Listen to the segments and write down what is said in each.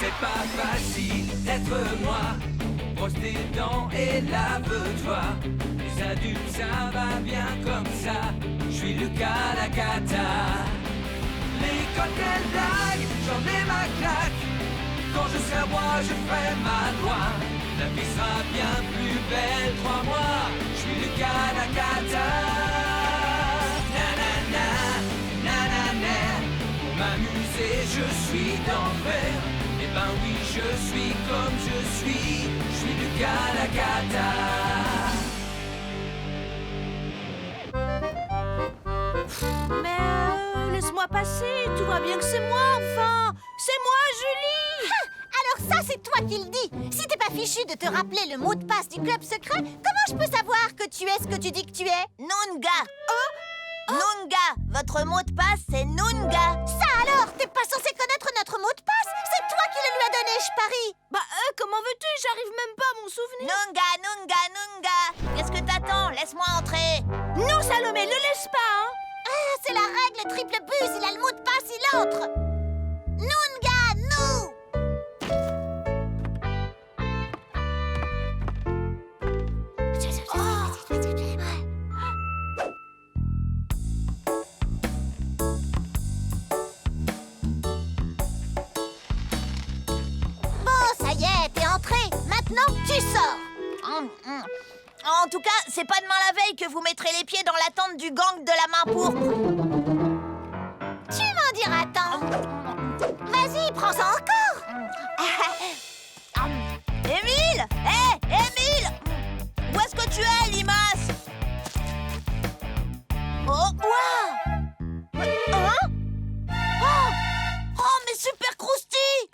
c'est pas facile d'être moi. Brosse tes dents et lave-toi. Les adultes, ça va bien comme ça. Je suis Lucas Lacata. L'école, quelle blague, j'en ai ma claque. Quand je serai roi, je ferai ma loi. La vie sera bien plus belle, crois-moi. Je suis Lucas Lacata. Nanana, nanana. Pour m'amuser, je suis d'enfer. Eh ben oui, je suis comme je suis. Je suis Lucas Lacata. Mais laisse-moi passer, tout va bien que c'est moi, enfin. C'est moi, Julie. Alors ça, c'est toi qui le dis. Si t'es pas fichu de te rappeler le mot de passe du club secret, comment je peux savoir que tu es ce que tu dis que tu es? Nunga. Nunga. Votre mot de passe, c'est Nunga. Ça alors, t'es pas censé connaître notre mot de passe? C'est toi qui le lui as donné, je parie. Bah, comment veux-tu? J'arrive même pas à m'en souvenir. Nunga, Nunga, Nunga. Qu'est-ce que t'attends? Laisse-moi entrer. Non, Salomé, le laisse pas, hein. Ah, c'est la règle triple buse, il a le mot de passe, il entre. Nunga, nous. Ça y est, t'es entré. Maintenant, tu sors. En tout cas, c'est pas demain la veille que vous mettrez les pieds dans la tente du gang de la main pourpre. Tu m'en diras tant. Vas-y, prends ça encore. Émile! Hé, Émile! Où est-ce que tu es, Limace? Oh, quoi? Hein? Oh, mais super croustille!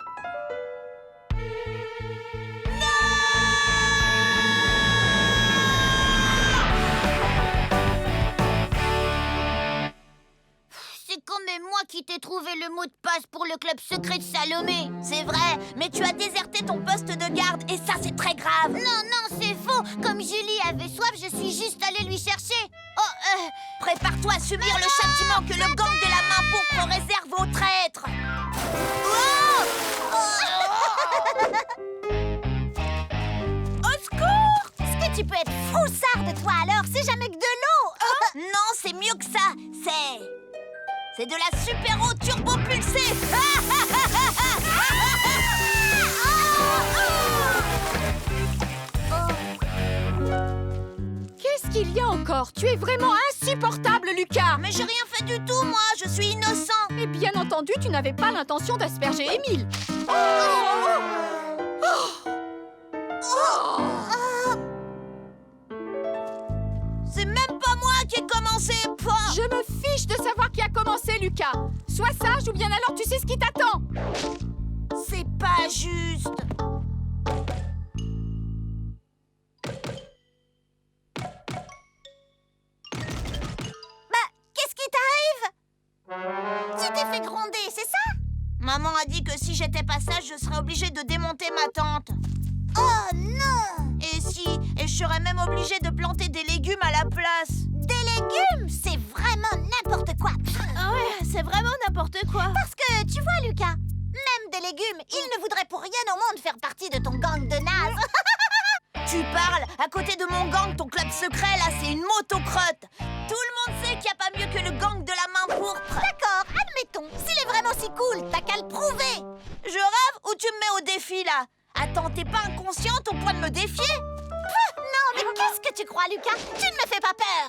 C'est quand même moi qui t'ai trouvé le mot de passe pour le club secret de Salomé. C'est vrai, mais tu as déserté ton poste de garde et ça, c'est très grave. Non, c'est faux. Comme Julie avait soif, je suis juste allée lui chercher. Prépare-toi à subir le châtiment que le gang de la main pourpre réserve aux traîtres. Au secours! Est-ce que tu peux être froussarde, toi, alors? C'est jamais que de l'eau. Non, c'est mieux que ça. C'est de la super eau turbo pulsée. Qu'est-ce qu'il y a encore? Tu es vraiment insupportable, Lucas. Mais j'ai rien fait du tout, moi. Je suis innocent. Et bien entendu, tu n'avais pas l'intention d'asperger Émile. C'est même pas moi qui ai commencé. Je me fiche de savoir qui a commencé, Lucas. Sois sage ou bien alors tu sais ce qui t'attend. C'est pas juste. Qu'est-ce qui t'arrive? Tu t'es fait gronder, c'est ça? Maman a dit que si j'étais pas sage, je serais obligée de démonter ma tente. Oh non! Et je serais même obligée de planter des légumes à la place. Des légumes? C'est vraiment n'importe quoi. Ah ouais, c'est vraiment n'importe quoi. Parce que, tu vois, Lucas, même des légumes, ils ne voudraient pour rien au monde faire partie de ton gang de nazes. Tu parles? À côté de mon gang, ton club secret, là, c'est une motocrotte. Tout le monde sait qu'il n'y a pas mieux que le gang de la main pourpre. D'accord, admettons. S'il est vraiment si cool, t'as qu'à le prouver. Je rêve ou tu me mets au défi, là? Attends, t'es pas inconsciente au point de me défier? Non, mais qu'est-ce que tu crois, Lucas? Tu ne me fais pas peur.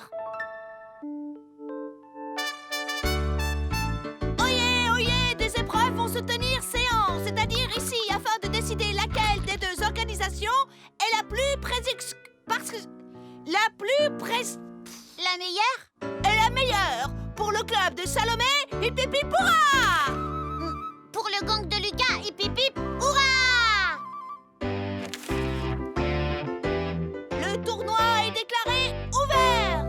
Oyez, des épreuves vont se tenir séance, c'est-à-dire ici, afin de décider laquelle des deux organisations est la plus La meilleure? est la meilleure pour le club de Salomé et Pipi Pourra. Pour le gang de Lucas, hip hip hip, hurrah! Le tournoi est déclaré ouvert.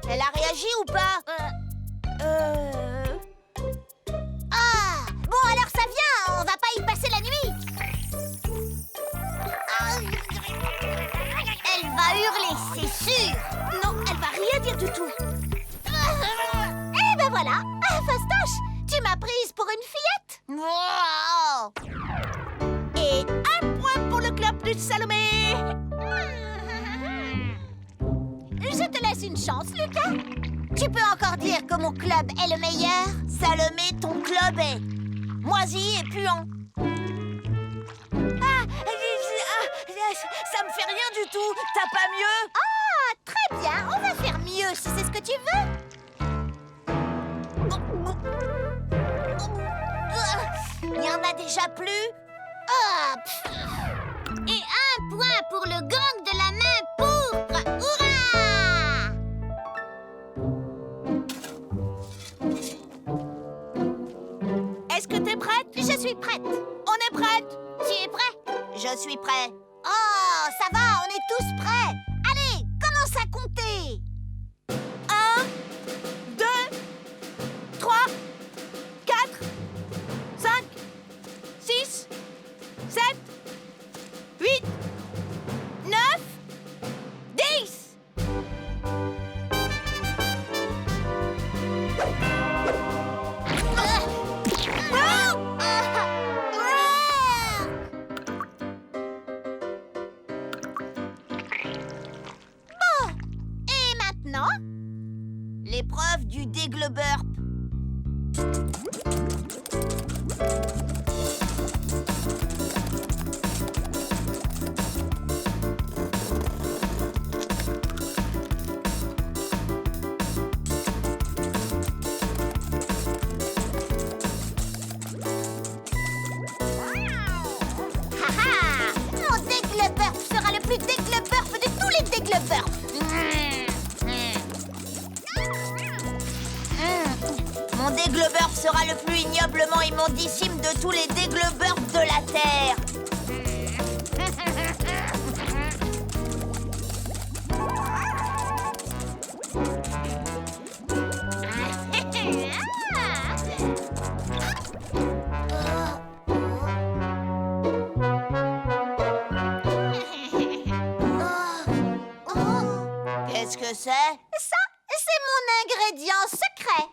Elle a réagi ou pas? Ah! Bon, alors ça vient, on va pas y passer la nuit. Elle va hurler, c'est sûr. Non, elle va rien dire du tout. Eh ben Fastoche, tu m'as prise pour une fillette. Wow. Et un point pour le club de Salomé. Je te laisse une chance, Lucas. Tu peux encore dire que mon club est le meilleur. Salomé, ton club est moisi et puant. Ça me fait rien du tout. T'as pas mieux? Ah, très bien. On va faire mieux si c'est ce que tu veux. Il y en a déjà plus? Ah, et un point pour le gang de la main pourpre. Hurrah! Est-ce que t'es prête? Je suis prête. On est prête. Tu es prêt? Je suis prêt. Oh, ça va, on est tous prêts. Allez, commence à compter. 1, 2, 3, 4, 5, 6, 7, 8, 9, 10. Et maintenant, L'épreuve du dégleburp. haha, mon dégleburp sera le plus dégleburp de tous les dégleburps. Mon dégleburp sera le plus ignoblement immondissime de tous les dégleburps de la Terre. Qu'est-ce que c'est? Ça, c'est mon ingrédient secret.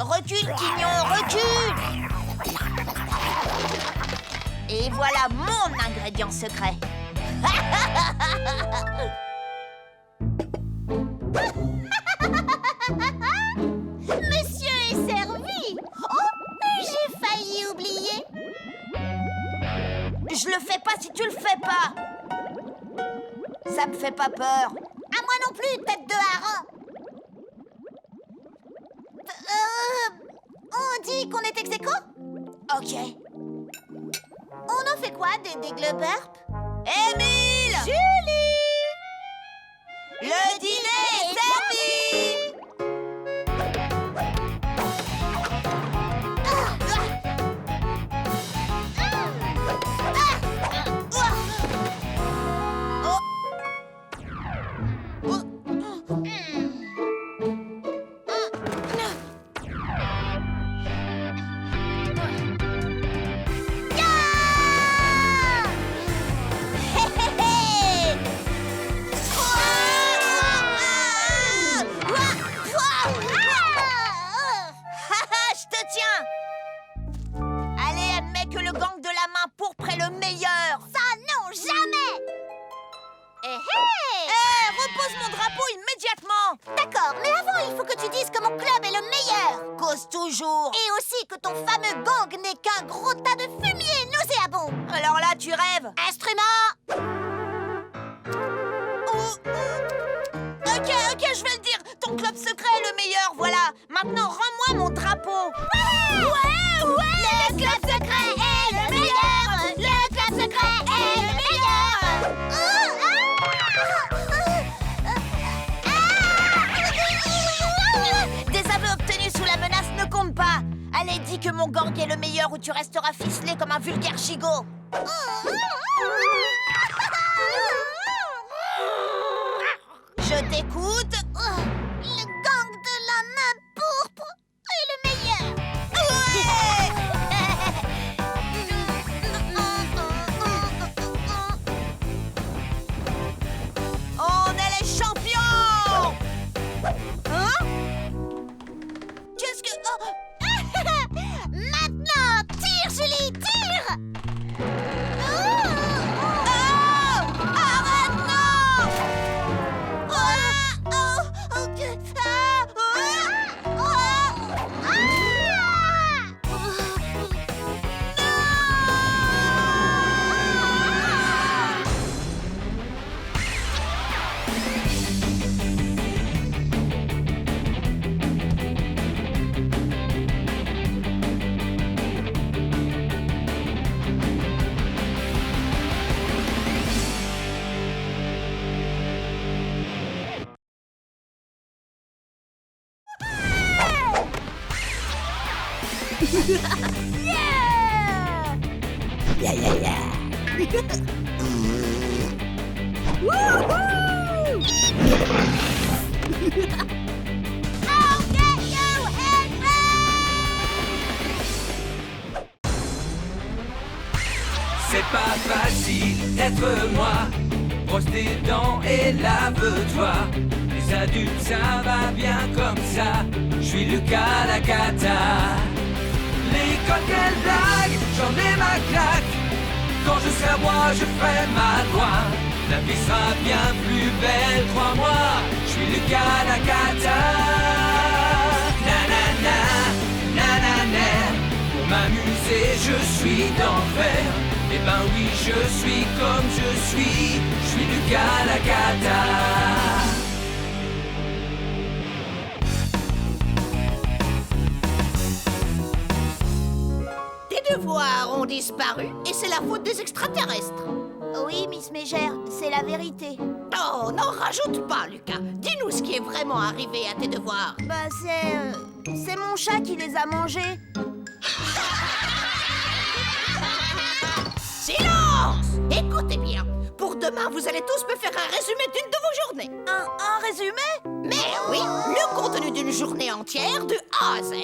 Recule, Quignon, recule! Et voilà mon ingrédient secret. Monsieur est servi. Oh, j'ai failli oublier. Je le fais pas si tu le fais pas. Ça me fait pas peur. À moi non plus, tête de hareng. On dit qu'on est ex-aequo? Ok. On en fait quoi des dégleburps? Émile! Julie! Le dîner est servi! D'accord, mais avant, il faut que tu dises que mon club est le meilleur. Cause toujours. Et aussi que ton fameux gang n'est qu'un gros tas de fumier nauséabond. Alors là, tu rêves. Instrument. Ok, je vais le dire. Ton club secret est le meilleur, voilà. Maintenant, rends-moi mon drapeau. Ouais. Le club secret est le meilleur. Le club secret est le meilleur. Des aveux obtenus sous la menace ne comptent pas. Allez, dis que mon gang est le meilleur ou tu resteras ficelé comme un vulgaire gigot. Je t'écoute. Le gang de la main pourpre est le meilleur. Ya, ya, ya. I'll get you, Henry! C'est pas facile d'être moi. Brosse tes dents et lave-toi. Les adultes, ça va bien comme ça. Je suis Lucas la cata. L'école, quelle blague, j'en ai ma claque. Quand je serai à moi, je ferai ma loi. La vie sera bien plus belle, crois-moi. Je suis Lucas la cata. Nanana, nanana. Pour m'amuser, je suis d'enfer. Eh ben oui, je suis comme je suis Lucas la cata. Tes devoirs ont disparu et c'est la faute des extraterrestres. Oui, Miss Mégère, c'est la vérité. Oh, n'en rajoute pas, Lucas. Dis-nous ce qui est vraiment arrivé à tes devoirs. Bah, c'est mon chat qui les a mangés. Silence! Écoutez bien. Pour demain, vous allez tous me faire un résumé d'une de vos journées. Un résumé? Mais oui, le contenu d'une journée entière de A à Z.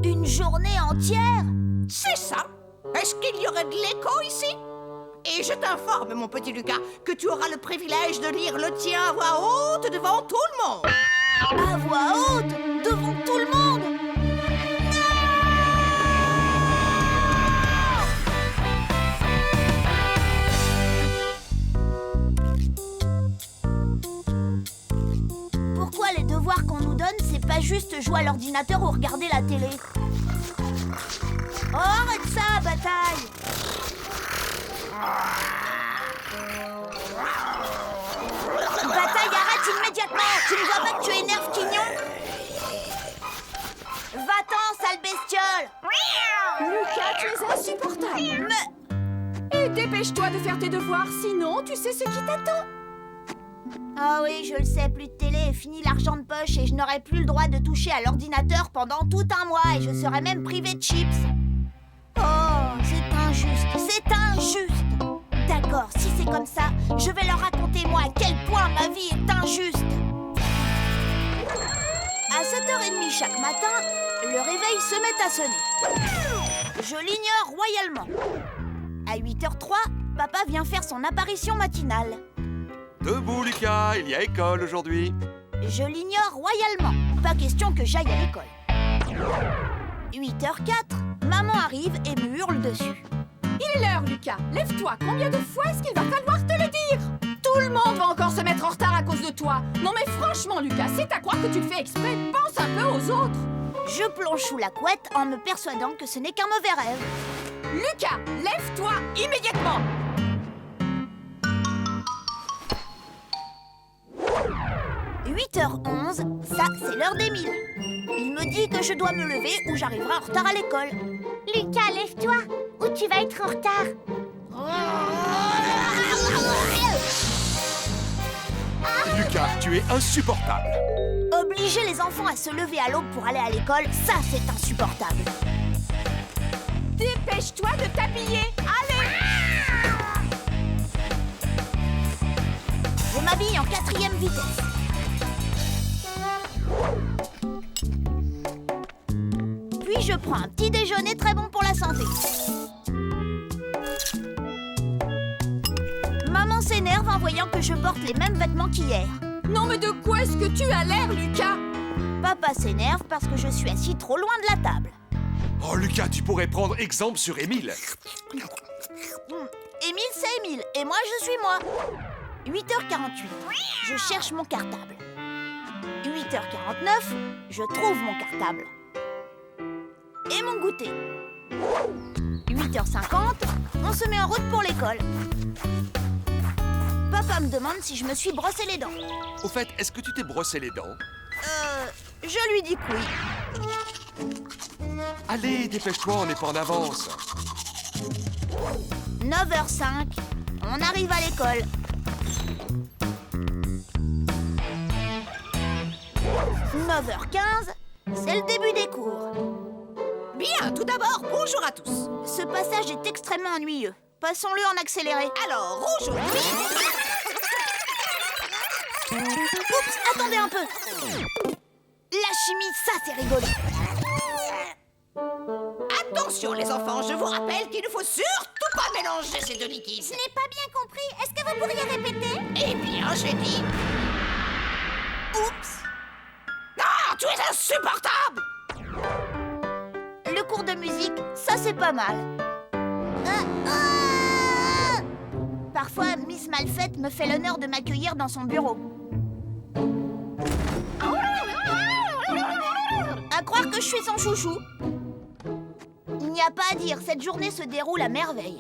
Une journée entière? C'est ça. Est-ce qu'il y aurait de l'écho ici? Et je t'informe, mon petit Lucas, que tu auras le privilège de lire le tien à voix haute devant tout le monde. À voix haute? Devant tout le monde? Pourquoi les devoirs qu'on nous donne, c'est pas juste jouer à l'ordinateur ou regarder la télé? Oh, arrête ça, bataille! Bataille, arrête immédiatement! Tu ne vois pas que tu énerves Quignon? Va-t'en, sale bestiole! Lucas, tu es insupportable. Et dépêche-toi de faire tes devoirs, sinon tu sais ce qui t'attend. Ah oui, je le sais, plus de télé et fini l'argent de poche et je n'aurai plus le droit de toucher à l'ordinateur pendant tout un mois et je serai même privé de chips. Oh, c'est injuste, c'est injuste. D'accord, si c'est comme ça, je vais leur raconter moi à quel point ma vie est injuste. À 7h30 chaque matin, le réveil se met à sonner. Je l'ignore royalement. À 8h03, papa vient faire son apparition matinale. Debout, Lucas, il y a école aujourd'hui. Je l'ignore royalement. Pas question que j'aille à l'école. 8h04, maman arrive et me hurle dessus. Il est l'heure, Lucas. Lève-toi. Combien de fois est-ce qu'il va falloir te le dire? Tout le monde va encore se mettre en retard à cause de toi. Non mais franchement, Lucas, c'est à croire que tu le fais exprès. Pense un peu aux autres. Je plonge sous la couette en me persuadant que ce n'est qu'un mauvais rêve. Lucas, lève-toi immédiatement. 8h11, ça c'est l'heure d'Émile. Il me dit que je dois me lever ou j'arriverai en retard à l'école. Lucas, lève-toi, ou tu vas être en retard. Lucas, tu es insupportable. Obliger les enfants à se lever à l'aube pour aller à l'école, ça c'est insupportable. Dépêche-toi de t'habiller. Allez. Je m'habille en 4e vitesse. Puis je prends un petit déjeuner très bon pour la santé. Maman s'énerve en voyant que je porte les mêmes vêtements qu'hier. Non mais de quoi est-ce que tu as l'air, Lucas? Papa s'énerve parce que je suis assis trop loin de la table. Oh, Lucas, tu pourrais prendre exemple sur Émile. Émile, c'est Émile, et moi, je suis moi. 8h48, je cherche mon cartable. 8h49, je trouve mon cartable. Et mon goûter. 8h50, on se met en route pour l'école. Papa me demande si je me suis brossé les dents. Au fait, est-ce que tu t'es brossé les dents? Je lui dis que oui. Allez, dépêche-toi, on n'est pas en avance. 9h05, on arrive à l'école. 9h15, c'est le début des cours. Bien, tout d'abord, bonjour à tous. Ce passage est extrêmement ennuyeux. Passons-le en accéléré. Alors, aujourd'hui... Oups, attendez un peu. La chimie, ça c'est rigolo. Attention les enfants, je vous rappelle qu'il ne faut surtout pas mélanger ces deux liquides. Je n'ai pas bien compris. Est-ce que vous pourriez répéter? Eh bien, j'ai dit... Oups. Ah, tu es insupportable! Le cours de musique, ça c'est pas mal. Parfois, Miss Malfaite me fait l'honneur de m'accueillir dans son bureau. À croire que je suis son chouchou. Il n'y a pas à dire, cette journée se déroule à merveille.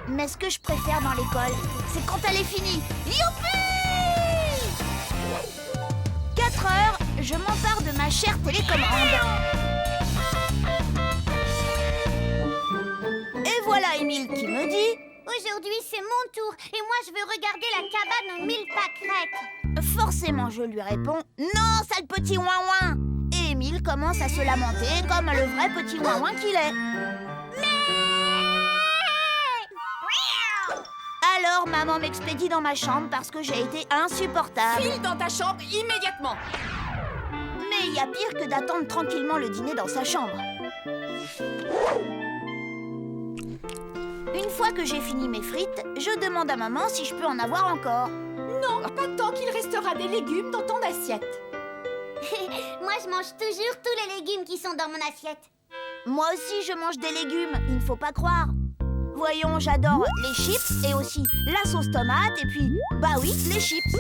Mais ce que je préfère dans l'école, c'est quand elle est finie. Youpi! 4 heures, je m'empare de ma chère télécommande. Et voilà Émile qui me dit... Aujourd'hui, c'est mon tour et moi, je veux regarder la cabane aux 1000 pâquerettes. Forcément, je lui réponds « Non, sale petit ouin-ouin !» Et Émile commence à se lamenter comme le vrai petit ouin-ouin qu'il est. Alors, maman m'expédie dans ma chambre parce que j'ai été insupportable. File dans ta chambre immédiatement. Mais il y a pire que d'attendre tranquillement le dîner dans sa chambre. Une fois que j'ai fini mes frites, je demande à maman si je peux en avoir encore. Non, pas tant qu'il restera des légumes dans ton assiette. Moi, je mange toujours tous les légumes qui sont dans mon assiette. Moi aussi, je mange des légumes, il ne faut pas croire. Voyons, j'adore les chips et aussi la sauce tomate et puis, bah oui, les chips.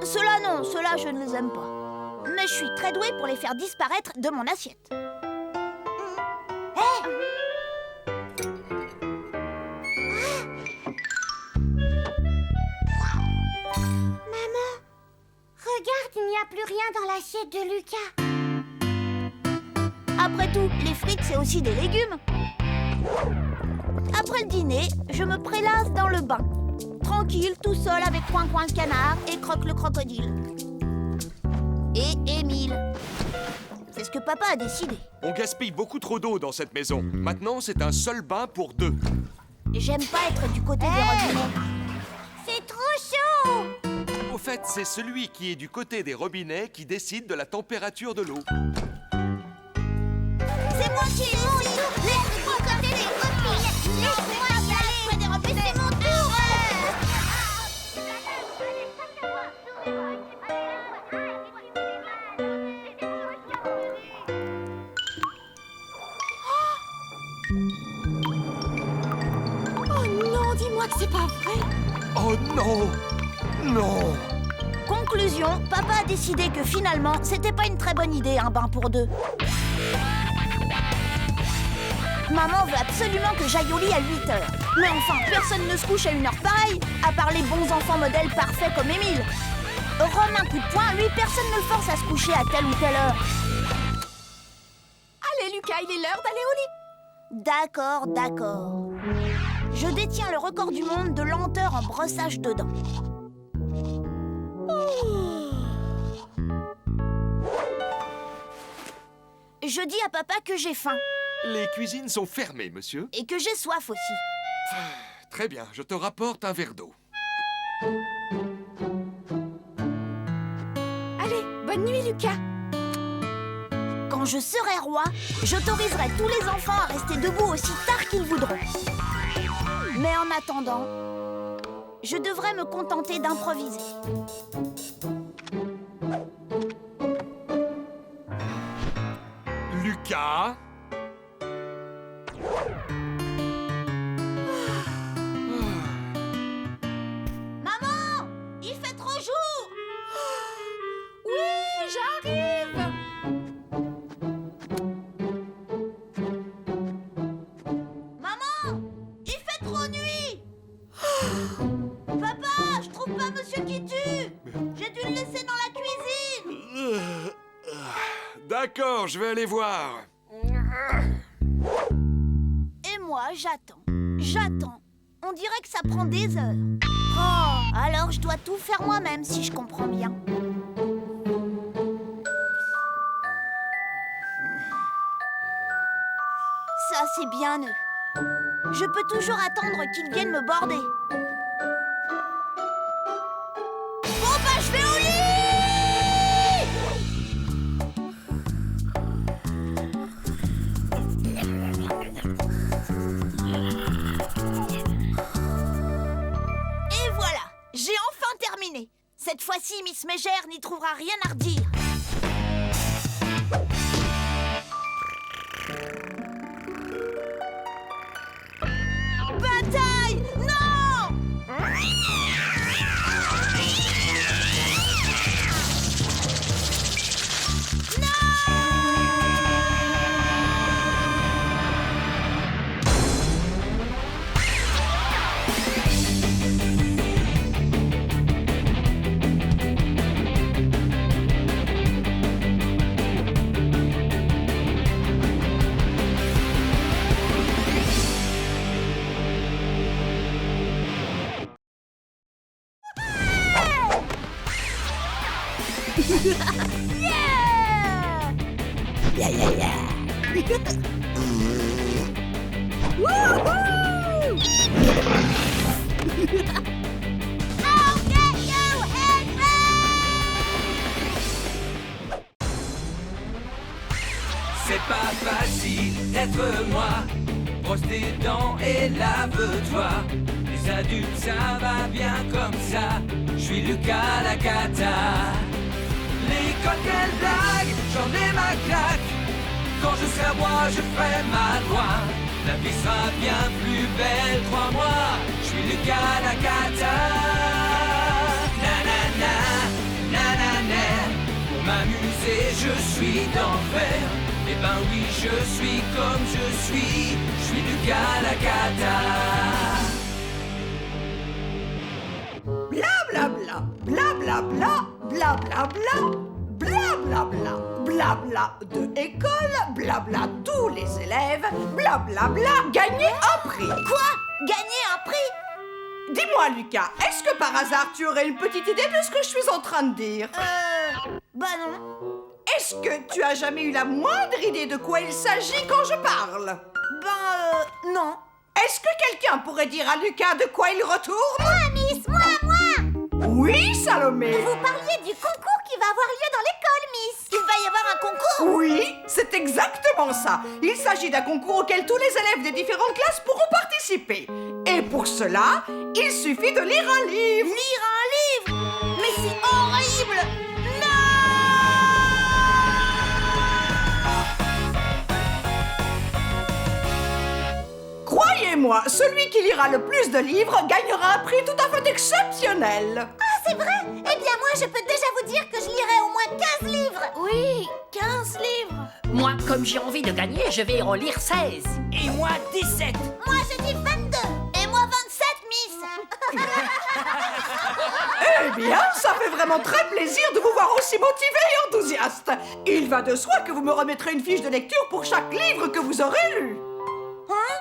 Ceux-là non, ceux-là je ne les aime pas. Mais je suis très douée pour les faire disparaître de mon assiette. Regarde, il n'y a plus rien dans l'assiette de Lucas. Après tout, les frites, c'est aussi des légumes. Après le dîner, je me prélasse dans le bain. Tranquille, tout seul avec Coin-Coin le canard et Croque le crocodile. Et Émile. C'est ce que papa a décidé. On gaspille beaucoup trop d'eau dans cette maison. Maintenant, c'est un seul bain pour 2. J'aime pas être du côté des robinets. C'est trop chaud. Au fait, c'est celui qui est du côté des robinets qui décide de la température de l'eau. C'est moi qui ai mon tour. Laisse-moi côté des copines. Laisse-moi y aller. Près des robinets. C'est mon tour. Oh non, dis-moi que c'est pas vrai. Oh non! Non! Conclusion, papa a décidé que finalement, c'était pas une très bonne idée, un bain pour 2. Maman veut absolument que j'aille au lit à 8 heures. Mais enfin, personne ne se couche à une heure pareille, à part les bons enfants modèles parfaits comme Émile. Rome un coup de poing, lui, personne ne le force à se coucher à telle ou telle heure. Allez, Lucas, il est l'heure d'aller au lit. D'accord, d'accord. Je détiens le record du monde de lenteur en brossage de dents. Je dis à papa que j'ai faim Les cuisines sont fermées, monsieur. et que j'ai soif aussi. Très bien, je te rapporte un verre d'eau. Allez, bonne nuit, Lucas. Quand je serai roi, j'autoriserai tous les enfants à rester debout aussi tard qu'ils voudront. Mais en attendant, je devrais me contenter d'improviser. Lucas? Maman, il fait trop jour. Oui, j'arrive. Maman, il fait trop nuit. Papa, je trouve pas Monsieur qui tue. J'ai dû le laisser dans la cuisine. D'accord, je vais aller voir. Et moi, j'attends. J'attends. On dirait que ça prend des heures. Oh, alors je dois tout faire moi-même si je comprends bien. Ça, c'est bien eux. Je peux toujours attendre qu'ils viennent me border. Bon bah, je vais au lit! Et voilà, j'ai enfin terminé. Cette fois-ci, Miss Mégère n'y trouvera rien à redire. Bataille! Non! Yeah! Woohoo! I'll get you, Henry! C'est pas facile d'être moi. Brosse tes dents et lave-toi. Les adultes, ça va bien comme ça. Je suis Lucas la cata. L'école, quelle blague, j'en ai ma claque. Quand je serai roi, je ferai ma loi. La vie sera bien plus belle, crois-moi. Je suis Lucas la cata. Nanana, nanana. Pour m'amuser, je suis d'enfer. Eh ben oui, je suis comme je suis Lucas la cata. Bla bla bla, bla bla bla, bla bla bla, bla bla bla, bla bla de école, bla bla tous les élèves, bla bla bla, gagner un prix. Quoi? Gagner un prix? Dis-moi Lucas, est-ce que par hasard tu aurais une petite idée de ce que je suis en train de dire? Bah non. Est-ce que tu as jamais eu la moindre idée de quoi il s'agit quand je parle? Non. Est-ce que quelqu'un pourrait dire à Lucas de quoi il retourne? Moi, Miss, moi! Oui, Salomé. Vous parliez du concours qui va avoir lieu dans l'école, Miss. Il va y avoir un concours? Oui, c'est exactement ça. Il s'agit d'un concours auquel tous les élèves des différentes classes pourront participer. Et pour cela, il suffit de lire un livre. Lire un livre? Mais c'est horrible! Croyez-moi, celui qui lira le plus de livres gagnera un prix tout à fait exceptionnel. Ah, c'est vrai? Eh bien, moi, je peux déjà vous dire que je lirai au moins 15 livres. Oui, 15 livres. Moi, comme j'ai envie de gagner, je vais en lire 16. Et moi, 17. Moi, je dis 22. Et moi, 27, Miss. Eh bien, ça fait vraiment très plaisir de vous voir aussi motivé et enthousiaste. Il va de soi que vous me remettrez une fiche de lecture pour chaque livre que vous aurez lu. Hein?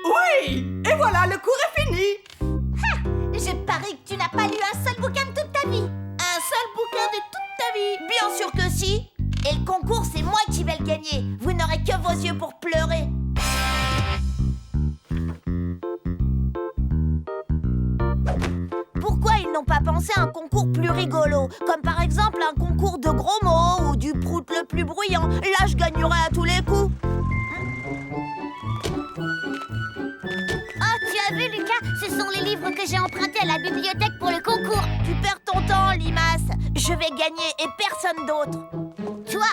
Oui, et voilà, le cours est fini. Je parie que tu n'as pas lu un seul bouquin de toute ta vie. Un seul bouquin de toute ta vie? Bien sûr que si. Et le concours, c'est moi qui vais le gagner. Vous n'aurez que vos yeux pour pleurer. Pourquoi ils n'ont pas pensé à un concours plus rigolo? Comme par exemple un concours de gros mots ou du prout le plus bruyant. Là, je gagnerais à tous les coups. Oh, tu as vu, Lucas? Ce sont les livres que j'ai empruntés à la bibliothèque pour le concours. Tu perds ton temps, Limace. Je vais gagner et personne d'autre. Toi?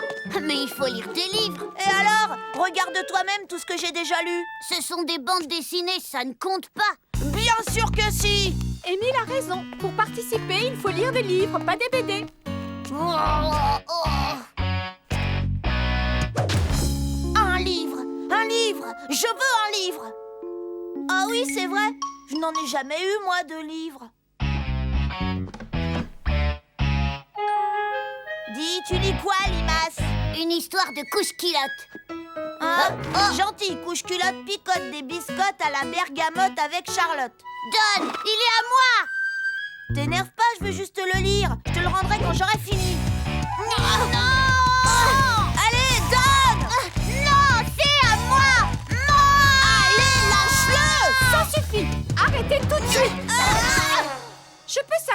Mais il faut lire tes livres. Et alors? Regarde toi-même tout ce que j'ai déjà lu. Ce sont des bandes dessinées, ça ne compte pas. Bien sûr que si. Émile a raison. Pour participer, il faut lire des livres, pas des BD. Un livre. Je veux un livre. Ah oui, c'est vrai. Je n'en ai jamais eu, moi, de livre. Dis, tu lis quoi, Limace? Une histoire de couche-culotte. Hein? Gentil, couche-culotte picote des biscottes à la bergamote avec Charlotte. Donne, il est à moi. T'énerve pas, je veux juste le lire. Je te le rendrai quand j'aurai fini. Non. Allez, donne. Non, c'est à moi. Non. Allez,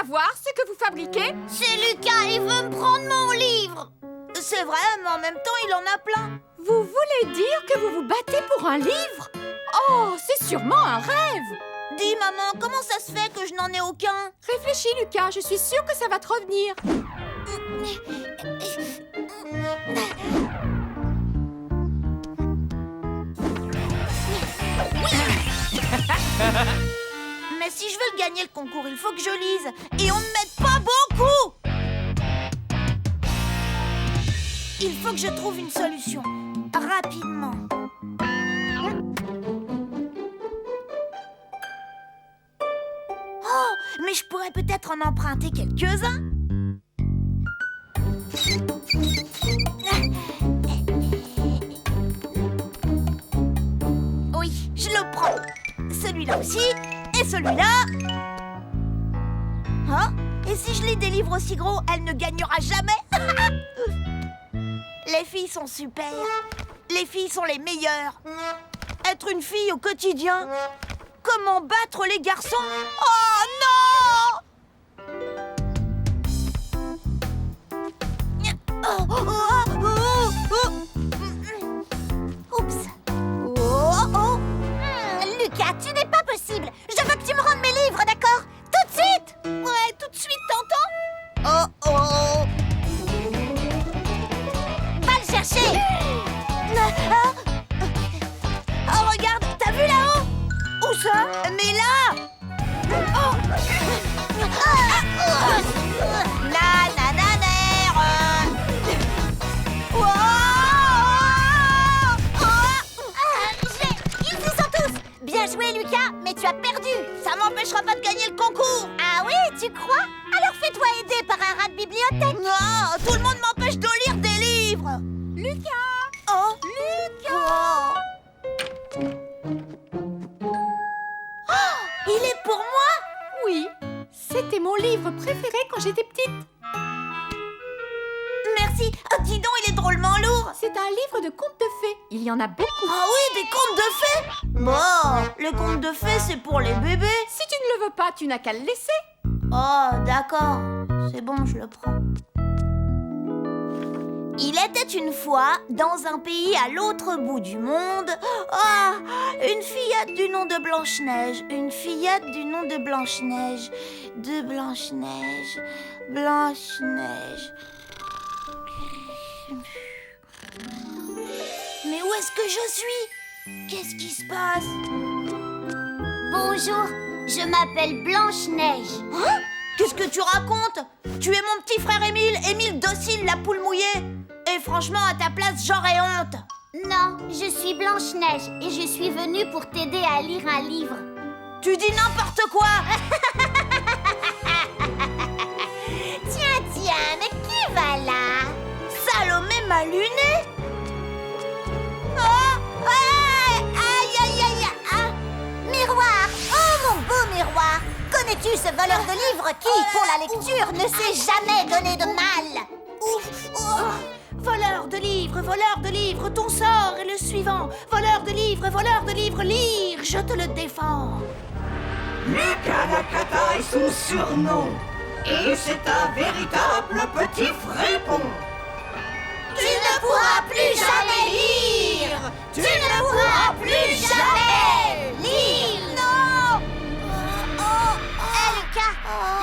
voir ce que vous fabriquez? C'est Lucas, il veut me prendre mon livre. C'est vrai, mais en même temps, il en a plein. Vous voulez dire que vous vous battez pour un livre? Oh, c'est sûrement un rêve! Dis, maman, comment ça se fait que je n'en ai aucun? Réfléchis, Lucas, je suis sûre que ça va te revenir. Mais si je veux gagner le concours, il faut que je lise. Et on ne m'aide pas beaucoup. Il faut que je trouve une solution. Rapidement. Oh, mais je pourrais peut-être en emprunter quelques-uns. Oui, je le prends. Celui-là aussi. Et celui-là. Hein? Et si je lis des livres aussi gros, elle ne gagnera jamais. Les filles sont super. Les filles sont les meilleures. Être une fille au quotidien. Comment battre les garçons? Oh non! Oh, oh, oh, oh. Oups. Oh, oh. Lucas, tu n'es pas possible. Je veux que tu me rendes mes livres, d'accord? Tout de suite. Ouais, tout de suite, t'entends? Oh, oh. Va le chercher. Oh, regarde, t'as vu là-haut? Où ça? Mais là! Oh! Ils y sont tous. Bien joué, Lucas, mais tu as perdu. Ça m'empêchera pas de gagner le concours! Ah oui, tu crois? Alors fais-toi aider par un rat de bibliothèque. Non, tout le monde m'empêche de lire des livres! Lucas! Oh! Lucas! Oh, il est pour moi? Oui, c'était mon livre préféré quand j'étais petite. Merci! Oh, dis donc, il est drôlement lourd! C'est un livre de contes de fées. Il y en a beaucoup. Ah oui, des contes de fées! Bon, les contes de fées, c'est pour les bébés. Si tu ne le veux pas, tu n'as qu'à le laisser. Oh, d'accord. C'est bon, je le prends. Il était une fois, dans un pays à l'autre bout du monde, une fillette du nom de Blanche-Neige. Une fillette du nom de Blanche-Neige. De Blanche-Neige. Blanche-Neige. Mais où est-ce que je suis? Qu'est-ce qui se passe? Bonjour, je m'appelle Blanche-Neige. Hein? Qu'est-ce que tu racontes? Tu es mon petit frère Émile, Émile Docile, la poule mouillée. Et franchement, à ta place, j'aurais honte. Non, je suis Blanche-Neige et je suis venue pour t'aider à lire un livre. Tu dis n'importe quoi. Tiens, mais qui va là? Salomé m'a luné. Oh, aïe. Miroir! Oh, mon beau miroir! Connais-tu ce voleur de livres qui, pour la lecture, ne s'est jamais donné de mal? Ouf, oh. Voleur de livres, ton sort est le suivant. Voleur de livres, lire, je te le défends. Lucas Lacata est son surnom. Et c'est un véritable petit fripon. Tu ne pourras plus jamais lire. Tu ne pourras plus jamais lire. Non.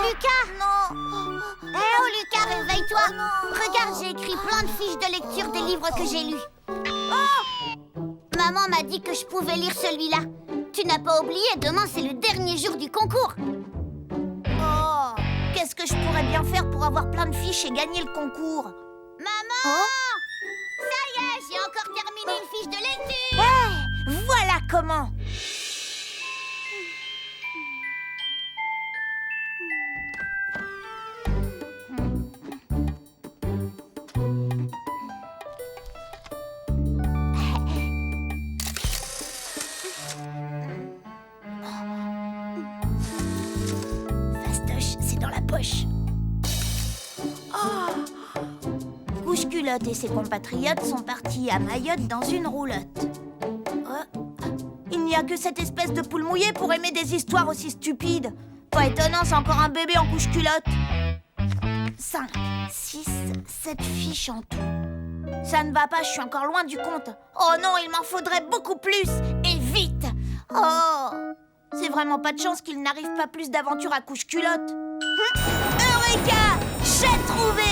Lucas! Non. Oh, Lucas, réveille-toi! Regarde, j'ai écrit plein de fiches de lecture des livres que j'ai lus. Maman m'a dit que je pouvais lire celui-là. Tu n'as pas oublié, demain c'est le dernier jour du concours. Oh, qu'est-ce que je pourrais bien faire pour avoir plein de fiches et gagner le concours? Maman! Oh. Ça y est, j'ai encore terminé une fiche de lecture. Hey, voilà comment. Fastoche, c'est dans la poche. Couche-culotte et ses compatriotes sont partis à Mayotte dans une roulotte. Oh, il n'y a que cette espèce de poule mouillée pour aimer des histoires aussi stupides. Pas étonnant, c'est encore un bébé en couche-culotte. 5, 6, 7 fiches en tout. Ça ne va pas, je suis encore loin du compte. Oh non, il m'en faudrait beaucoup plus. Et vite. Oh, c'est vraiment pas de chance qu'il n'arrive pas plus d'aventures à couche-culotte. Eureka! J'ai trouvé!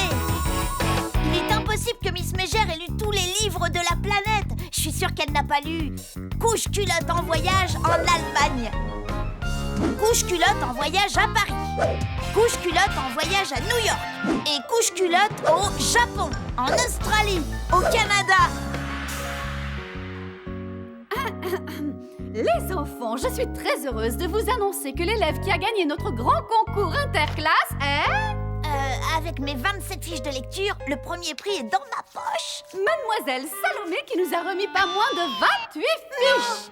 Il est impossible que Miss Mégère ait lu tous les livres de la planète. Je suis sûre qu'elle n'a pas lu Couche-culotte en voyage en Allemagne, Couche-culotte en voyage à Paris, Couche-culotte en voyage à New York et Couche-culotte au Japon, en Australie, au Canada. Les enfants, je suis très heureuse de vous annoncer que l'élève qui a gagné notre grand concours interclasse est... Avec mes 27 fiches de lecture, le premier prix est dans ma poche. Mademoiselle Salomé qui nous a remis pas moins de 28 fiches.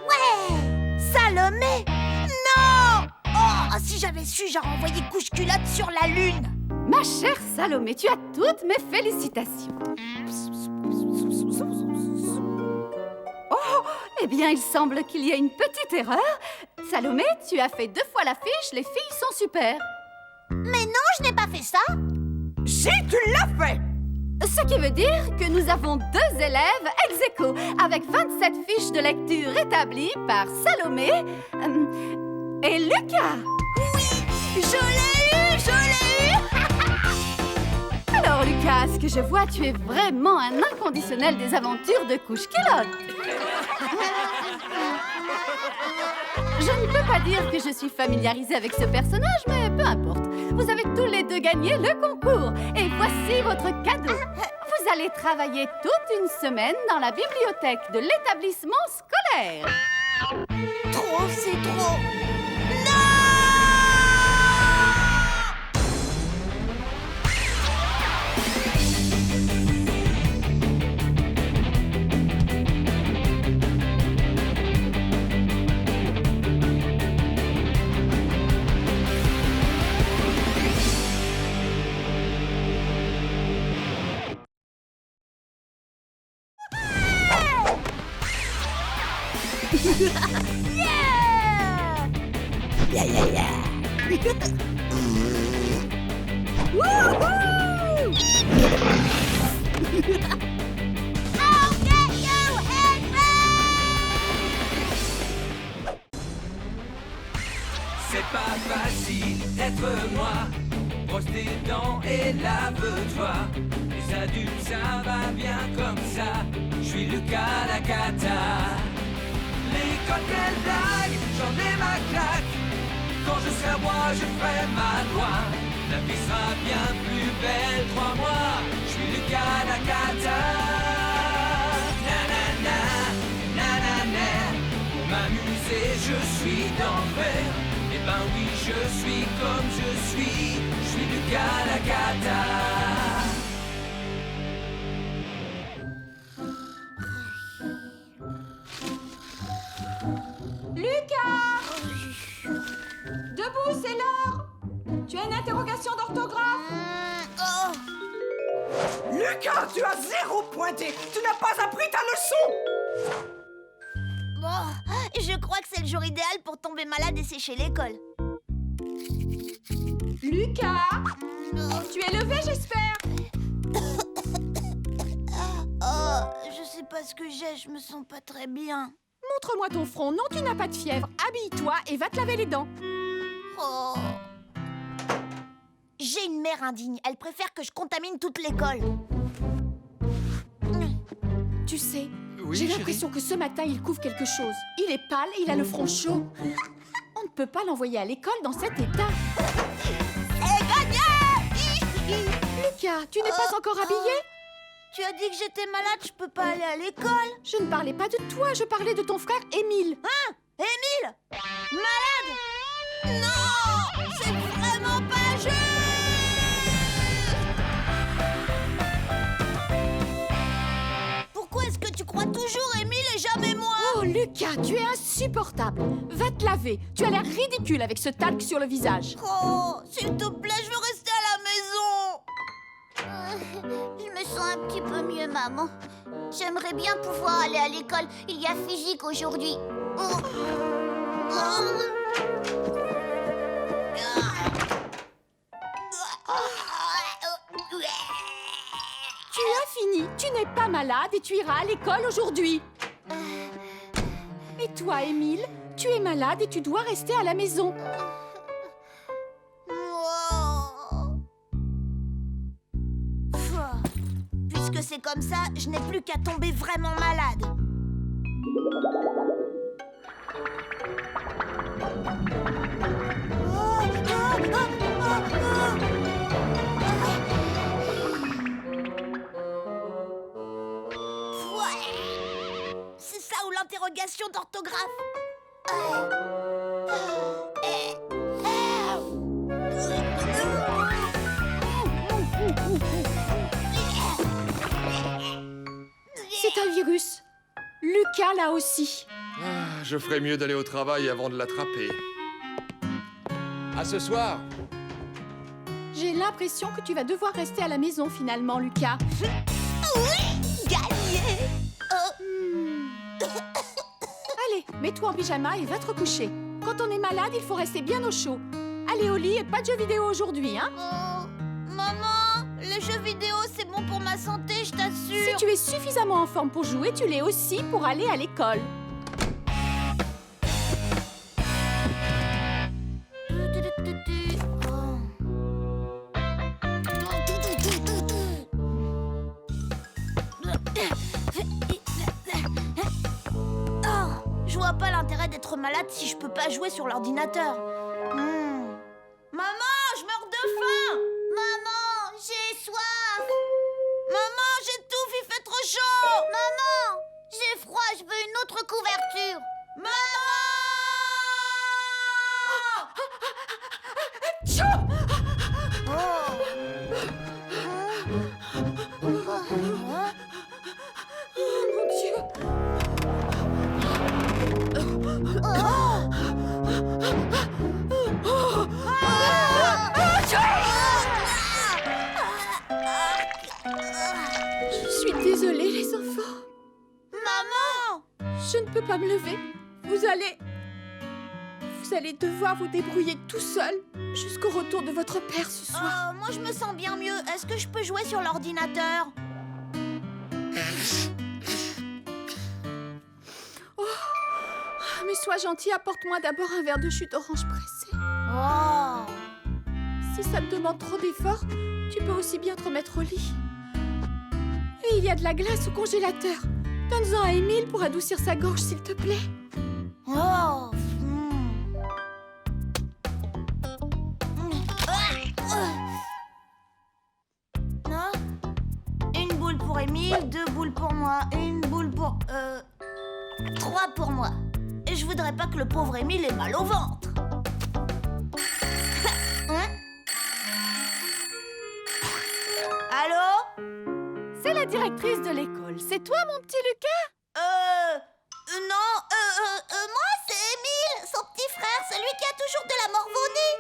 Ouais! Salomé! Non! Oh, si j'avais su, j'aurais envoyé couche-culotte sur la Lune. Ma chère Salomé, tu as toutes mes félicitations. Oh, eh bien, il semble qu'il y a une petite erreur. Salomé, tu as fait 2 fois la fiche, les filles sont super. Mais non, je n'ai pas fait ça. Si tu l'as fait! Ce qui veut dire que nous avons 2 élèves ex aequo, avec 27 fiches de lecture établies par Salomé et Lucas. Oui, je l'ai eu! Alors Lucas, à ce que je vois, tu es vraiment un inconditionnel des aventures de couche-culotte. Je ne peux pas dire que je suis familiarisée avec ce personnage, mais peu importe. Vous avez tous les 2 gagné le concours. Et voici votre cadeau. Vous allez travailler toute une semaine dans la bibliothèque de l'établissement scolaire. Trop, c'est trop. Yeah! Yeah, yeah, yeah! Woohoo! I'll get you, Henry! C'est pas facile d'être moi. Brosse tes dents et lave-toi. Les adultes, ça va bien comme ça. Je suis Lucas la cata. L'école, quelle blague, j'en ai ma claque. Quand je serai roi, je ferai ma loi. La vie sera bien plus belle, crois-moi. Je suis Lucas la cata. Nanana, nanana. Pour m'amuser, je suis d'enfer. Eh ben oui, je suis comme je suis. Je suis Lucas la cata. Lucas! Debout, c'est l'heure! Tu as une interrogation d'orthographe? Oh! Lucas, tu as 0 pointé! Tu n'as pas appris ta leçon! Bon, je crois que c'est le jour idéal pour tomber malade et sécher l'école. Lucas! Tu es levé, j'espère? Oh, je sais pas ce que j'ai, je me sens pas très bien. Montre-moi ton front. Non, tu n'as pas de fièvre. Habille-toi et va te laver les dents. Oh. J'ai une mère indigne, elle préfère que je contamine toute l'école. Tu sais, Oui, j'ai chérie. l'impression que ce matin, il couvre quelque chose. Il est pâle et il a le front chaud. On ne peut pas l'envoyer à l'école dans cet état. C'est gagné! Lucas, tu n'es pas encore habillé? Tu as dit que j'étais malade, je peux pas aller à l'école. Je ne parlais pas de toi, je parlais de ton frère Émile. Hein? Émile? Malade? Non! C'est vraiment pas juste! Pourquoi est-ce que tu crois toujours Émile et jamais moi? Oh, Lucas, tu es insupportable. Va te laver. Tu as l'air ridicule avec ce talc sur le visage. Oh, s'il te plaît, je veux rester à la maison. Je me sens un petit peu mieux, maman. J'aimerais bien pouvoir aller à l'école. Il y a physique aujourd'hui. malade et tu iras à l'école aujourd'hui. Et toi, Émile, tu es malade et tu dois rester à la maison. Puisque c'est comme ça, je n'ai plus qu'à tomber vraiment malade. C'est ça ou l'interrogation d'orthographe. C'est un virus. Lucas l'a aussi. Ah, je ferais mieux d'aller au travail avant de l'attraper. À ce soir. J'ai l'impression que tu vas devoir rester à la maison finalement, Lucas. Oui, gagné. Allez, mets-toi en pyjama et va te recoucher. Quand on est malade, il faut rester bien au chaud. Allez au lit et pas de jeux vidéo aujourd'hui, hein? Maman, les jeux vidéo, c'est bon pour ma santé, je t'assure. Si tu es suffisamment en forme pour jouer, tu l'es aussi pour aller à l'école. Je vois pas l'intérêt d'être malade si je peux pas jouer sur l'ordinateur. Maman, je meurs de faim. Maman, j'ai soif. Maman, j'étouffe, il fait trop chaud. Maman, j'ai froid, je veux une autre couverture. Maman! Mon Dieu! Je suis désolée, les enfants. Maman! Je ne peux pas me lever. Vous allez devoir vous débrouiller tout seul jusqu'au retour de votre père ce soir. Moi, je me sens bien mieux. Est-ce que je peux jouer sur l'ordinateur? Mais sois gentil, apporte-moi d'abord un verre de jus d'orange pressé. Oh! Si ça te demande trop d'efforts, tu peux aussi bien te remettre au lit. Et il y a de la glace au congélateur. Donne-en à Émile pour adoucir sa gorge, s'il te plaît. Oh! Non? Une boule pour Émile, 2 boules pour moi, une boule pour... 3 pour moi. Et je voudrais pas que le pauvre Émile ait mal au ventre. Hein? Allô? C'est la directrice de l'école. C'est toi, mon petit Lucas? Non, moi, c'est Émile, son petit frère, celui qui a toujours de la morve au nez.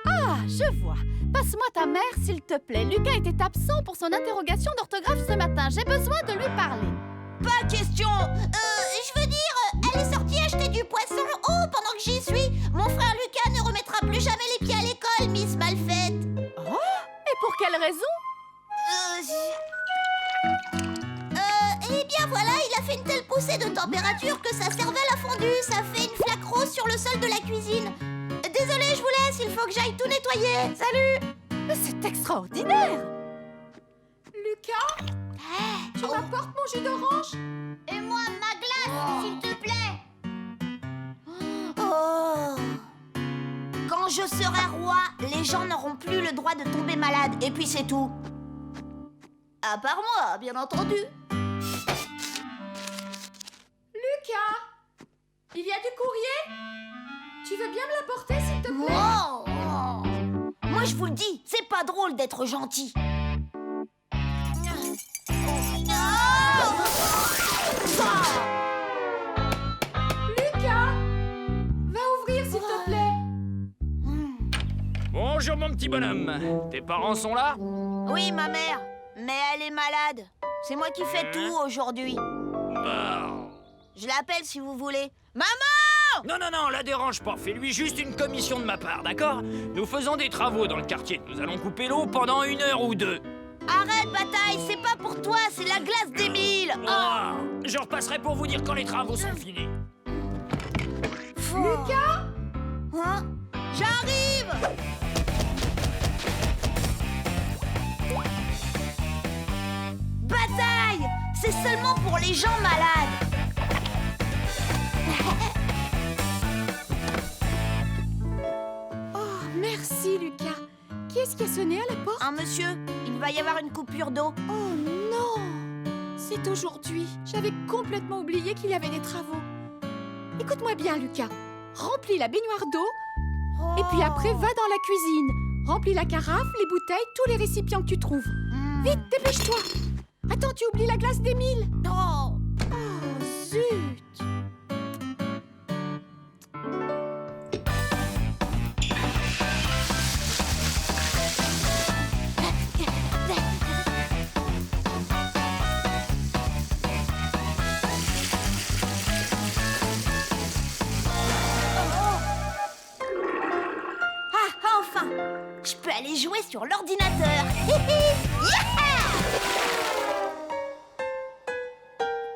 Ah, je vois. Passe-moi ta mère, s'il te plaît. Lucas était absent pour son interrogation d'orthographe ce matin. J'ai besoin de lui parler. Pas question. Je veux dire, elle est sortie acheter du poisson. Oh, pendant que j'y suis, mon frère Lucas ne remettra plus jamais les pieds à l'école, Miss Malfaite. Oh, et pour quelle raison? Eh bien voilà, il a fait une telle poussée de température que sa cervelle a fondu. Ça fait une flaque rose sur le sol de la cuisine. Désolée, je vous laisse, il faut que j'aille tout nettoyer. Salut! Mais c'est extraordinaire! Lucas, tu Oh. m'apportes mon jus d'orange? Et moi, ma glace, s'il te plaît. Oh. Quand je serai roi, les gens n'auront plus le droit de tomber malades. Et puis c'est tout. À part moi, bien entendu. Lucas, il y a du courrier? Tu veux bien me l'apporter, s'il te plaît? Oh. Moi, je vous le dis, c'est pas drôle d'être gentil. Lucas, va ouvrir, s'il te plaît. Bonjour mon petit bonhomme. Tes parents sont là? Oui, ma mère, mais elle est malade. C'est moi qui fais tout aujourd'hui. Je l'appelle si vous voulez. Maman! Non, la dérange pas. Fais-lui juste une commission de ma part, d'accord? Nous faisons des travaux dans le quartier. Nous allons couper l'eau pendant 1 heure ou 2. Arrête, Bataille, c'est pas pour toi, c'est la glace d'Émile. Ah, je repasserai pour vous dire quand les travaux sont finis. Lucas? Hein? J'arrive. Bataille, c'est seulement pour les gens malades. Oh, merci, Lucas. Qui est-ce qui a sonné à la porte? Un monsieur, il va y avoir une coupure d'eau. Oh non! C'est aujourd'hui. J'avais complètement oublié qu'il y avait des travaux. Écoute-moi bien, Lucas. Remplis la baignoire d'eau et puis après, va dans la cuisine. Remplis la carafe, les bouteilles, tous les récipients que tu trouves. Vite, dépêche-toi. Attends, tu oublies la glace d'Émile. Oh. Oh, zut! Ah, enfin! Je peux aller jouer sur l'ordinateur. Yeah!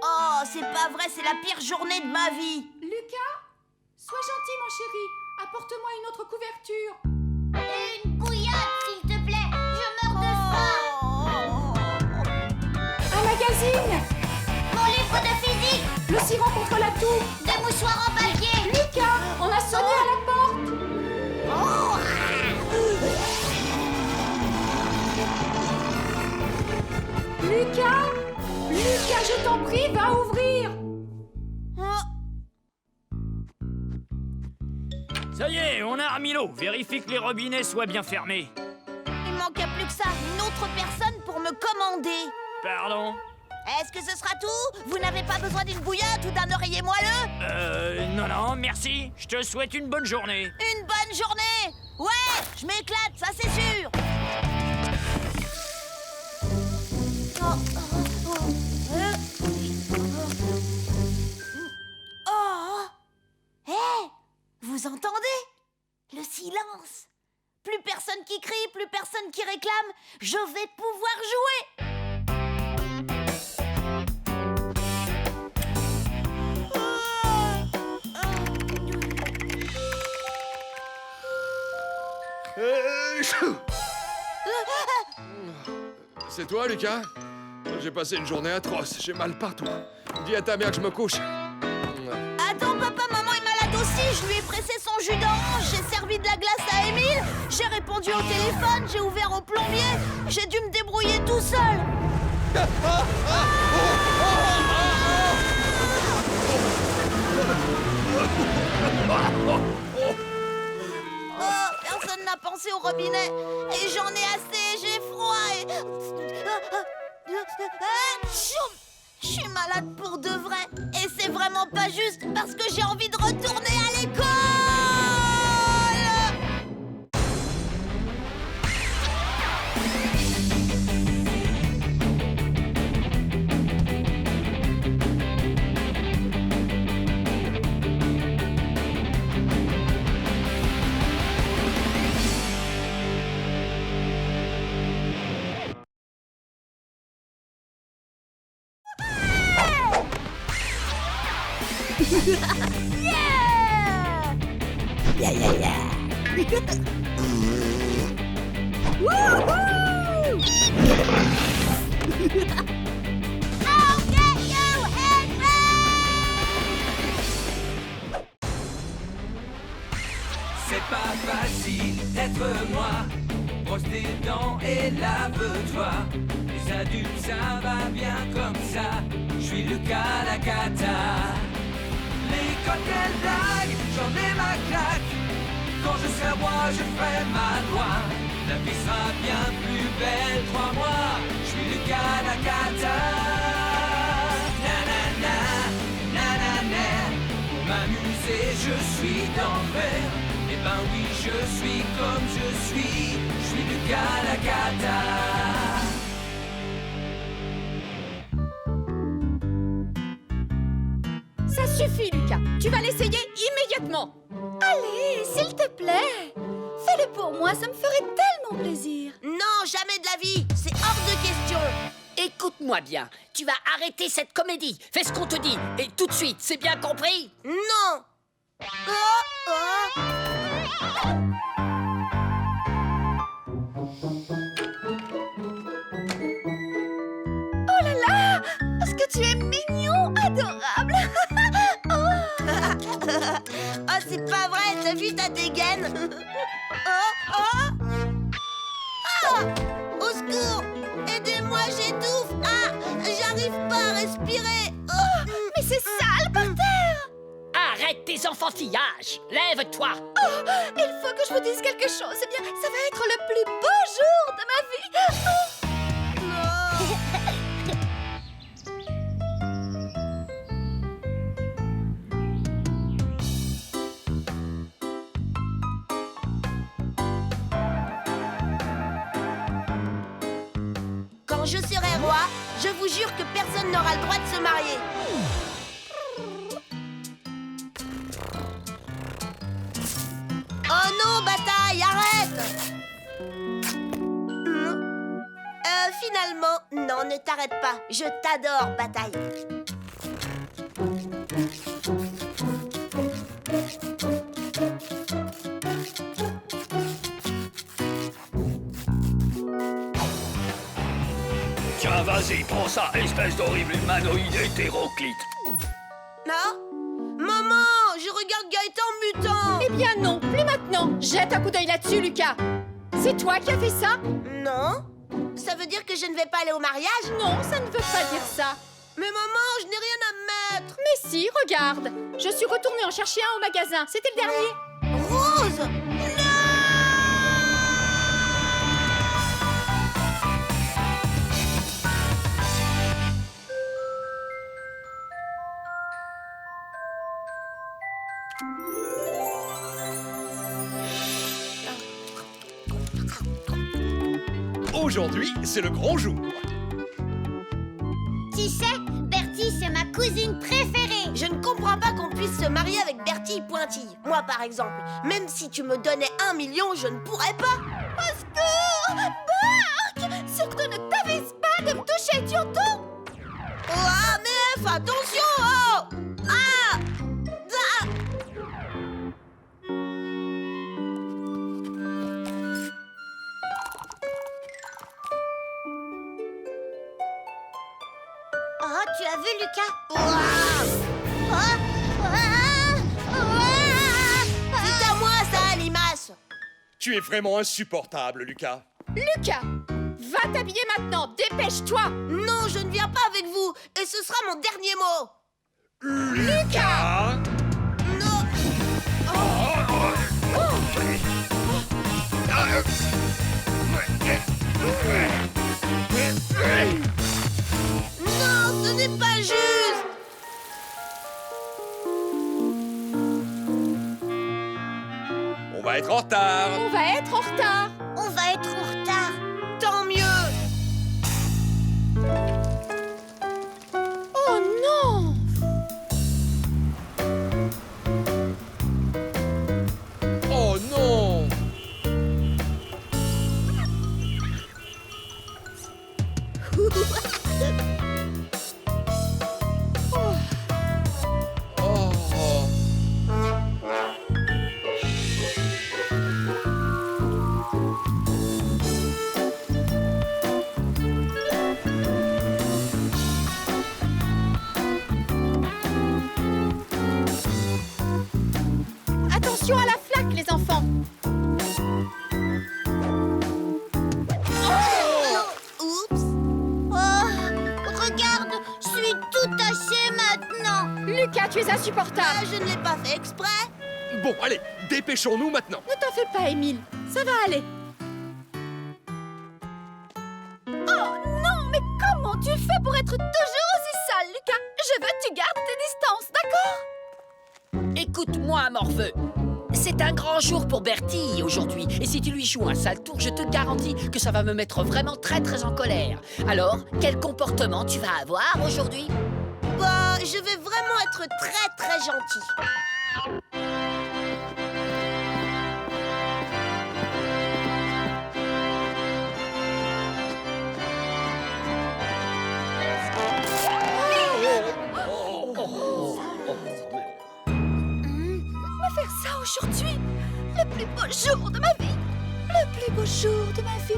Oh, c'est pas vrai, c'est la pire journée de ma vie. Lucas, sois gentil, mon chéri. Apporte-moi une autre couverture. Une bouillotte, s'il te plaît. Je meurs de faim. Un magazine. Mon livre de physique. Le sirop contre la toux. Des mouchoirs en papier. Lucas, on a sonné à la porte. Lucas, Lucas, je t'en prie, va ouvrir. Ça y est, on a remis l'eau. Vérifie que les robinets soient bien fermés. Il manquait plus que ça, une autre personne pour me commander. Pardon? Est-ce que ce sera tout? Vous n'avez pas besoin d'une bouillotte ou d'un oreiller moelleux? Non, merci. Je te souhaite une bonne journée. Une bonne journée! Ouais, je m'éclate, ça c'est sûr! Oh! Hé! Vous entendez? Le silence! Plus personne qui crie, plus personne qui réclame. Je vais pouvoir jouer! C'est toi, Lucas? J'ai passé une journée atroce, j'ai mal partout. Dis à ta mère que je me couche. Attends, papa, maman est malade aussi. Je lui ai pressé son jus d'orange, j'ai servi de la glace à Émile, j'ai répondu au téléphone, j'ai ouvert au plombier. J'ai dû me débrouiller tout seul. Oh, personne n'a pensé au robinet. Et j'en ai assez, j'ai froid et... Je suis malade pour de vrai. Et c'est vraiment pas juste parce que j'ai envie de retourner à l'école. Yeah! Yeah, yeah, yeah! Woohoo! Okay, you and me! C'est pas facile d'être moi. Brosse tes dents et lave-toi. Les adultes, ça va bien comme ça. Je suis Lucas la cata. L'école, quelle blague, j'en ai ma claque. Quand je serai roi, je ferai ma loi. La vie sera bien plus belle, crois-moi. Je suis Lucas la cata. Nanana, nanana. Pour m'amuser, je suis d'enfer. Eh ben oui, je suis comme je suis. Je suis Lucas la cata. Ça suffit, Lucas. Tu vas l'essayer immédiatement. Allez, s'il te plaît. Fais-le pour moi, ça me ferait tellement plaisir. Non, jamais de la vie. C'est hors de question. Écoute-moi bien, tu vas arrêter cette comédie. Fais ce qu'on te dit, et tout de suite, c'est bien compris? Non. Oh là là, est-ce que tu es mignon, adorable. Oh, c'est pas vrai, t'as vu ta dégaine? Au secours! Aidez-moi, j'étouffe! Ah, j'arrive pas à respirer! Mais c'est sale par terre. Arrête tes enfantillages. Lève-toi. Il faut que je vous dise quelque chose. Eh bien, ça va être le plus beau jour de ma vie. Quand je serai roi, je vous jure que personne n'aura le droit de se marier. Oh non, bataille, arrête! Finalement, non, ne t'arrête pas. Je t'adore, bataille. Tiens, vas-y, prends ça, espèce d'horrible humanoïde hétéroclite. Non? Maman, je regarde Gaëtan mutant. Eh bien non, plus maintenant. Jette un coup d'œil là-dessus, Lucas. C'est toi qui as fait ça? Non? Ça veut dire que je ne vais pas aller au mariage? Non, ça ne veut pas dire ça. Mais maman, je n'ai rien à mettre. Mais si, regarde. Je suis retournée en chercher un au magasin. C'était le dernier. Rose! Aujourd'hui, c'est le grand jour. Tu sais, Bertie, c'est ma cousine préférée. Je ne comprends pas qu'on puisse se marier avec Bertie Pointille. Moi, par exemple, même si tu me donnais 1 million, je ne pourrais pas. Au secours! Bark! Surtout ne t'avise pas de me toucher, tu entends? Oh, mais attention! Oh! Ah! Ah! Oh, tu as vu, Lucas? C'est à moi, ça, limace! Tu es vraiment insupportable, Lucas. Lucas, va t'habiller maintenant. Dépêche-toi. Non, je ne viens pas avec vous, et ce sera mon dernier mot! Lucas! Non! Non, ce n'est pas juste! On va être en retard. On va être en retard. On va être en retard. Tant mieux! Oh non! Oh non! Oh. Attention à la flaque, les enfants. Oups! Oh, regarde, je suis tout taché maintenant. Lucas, tu es Ah, insupportable. je ne l'ai pas fait exprès! Bon, allez, dépêchons-nous maintenant. Ne t'en fais pas, Émile. Ça va aller. Oh non, mais comment tu fais pour être toujours aussi sale, Lucas? Je veux que tu gardes tes distances, d'accord? Écoute-moi, morveux. C'est un grand jour pour Bertie aujourd'hui. Et si tu lui joues un sale tour, je te garantis que ça va me mettre vraiment très très en colère. Alors, quel comportement tu vas avoir aujourd'hui? Bah, je vais vraiment être très très gentil. aujourd'hui, le plus beau jour de ma vie. Le plus beau jour de ma vie.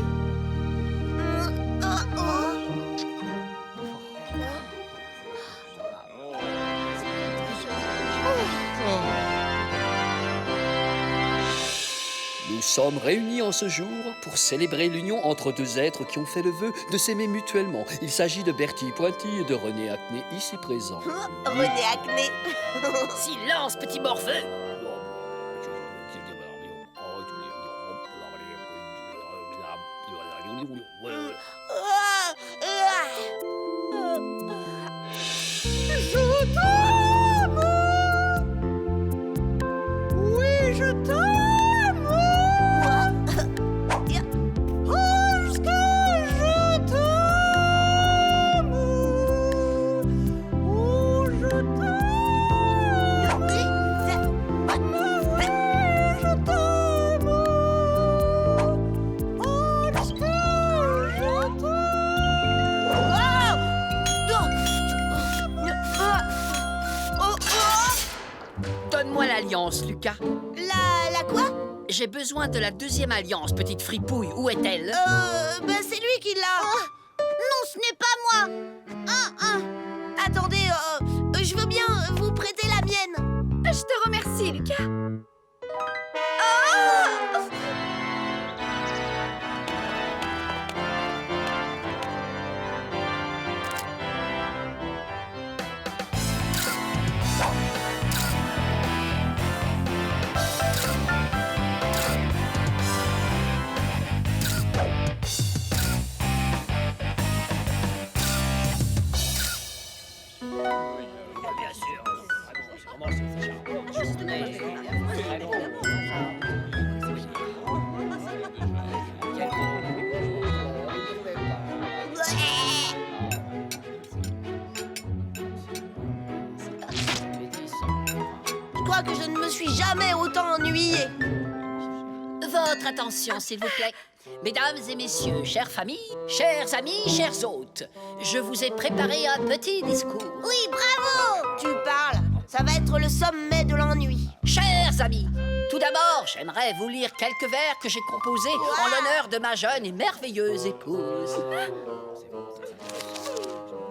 Nous sommes réunis en ce jour pour célébrer l'union entre deux êtres qui ont fait le vœu de s'aimer mutuellement. Il s'agit de Bertie Pointy et de René Acné, ici présent. René Acné. Silence, petit morveux! Je t'aime. Oui, je t'aime. Parce que je t'aime. Oh, je t'aime. Je t'aime. Parce que je t'aime. Donne-moi l'alliance, Lucas. La quoi? J'ai besoin de la deuxième alliance, petite fripouille. Où est-elle? C'est lui qui l'a. Non, ce n'est pas moi. Attendez, je veux bien vous prêter la mienne. Je te remercie, Lucas. Je crois que je ne me suis jamais autant ennuyée. Votre attention, s'il vous plaît. Mesdames et messieurs, chères familles, chers amis, chers hôtes, je vous ai préparé un petit discours. Oui, bravo! Tu parles. Ça va être le sommet de l'ennui. Chers amis, tout d'abord, j'aimerais vous lire quelques vers que j'ai composés en l'honneur de ma jeune et merveilleuse épouse.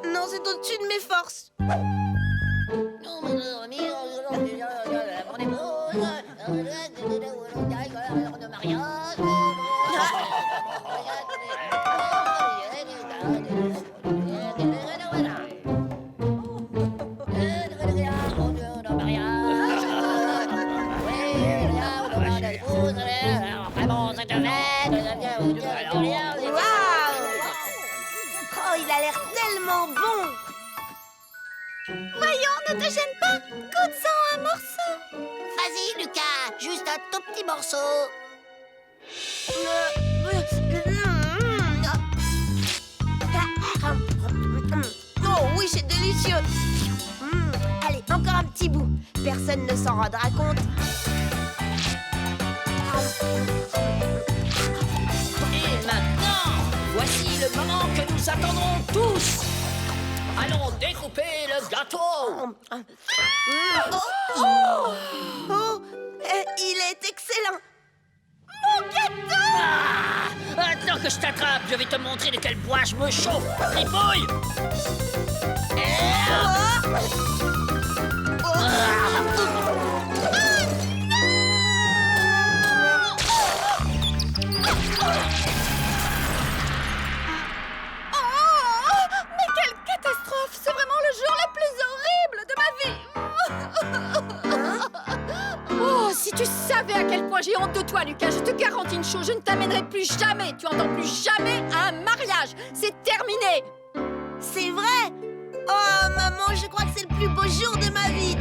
Non, c'est au-dessus de mes forces. Oh, il a l'air tellement bon. Voyons, ne te gêne pas. Goûte-en un morceau. Vas-y, Lucas, juste un tout petit morceau. Oh oui, c'est délicieux. Allez, encore un petit bout. Personne ne s'en rendra compte. Et maintenant, voici le moment que nous attendons tous. Allons découper le gâteau. Il est excellent. Attends que je t'attrape, je vais te montrer de quel bois je me chauffe. Fripouille. Mais quelle catastrophe! C'est vraiment le jour le plus horrible de ma vie! Oh, si tu savais à quel point j'ai honte de toi, Lucas, je te garantis une chose, je ne t'amènerai plus jamais, tu entends, plus jamais à un mariage. C'est terminé! C'est vrai. Oh, maman, je crois que c'est le plus beau jour de ma vie.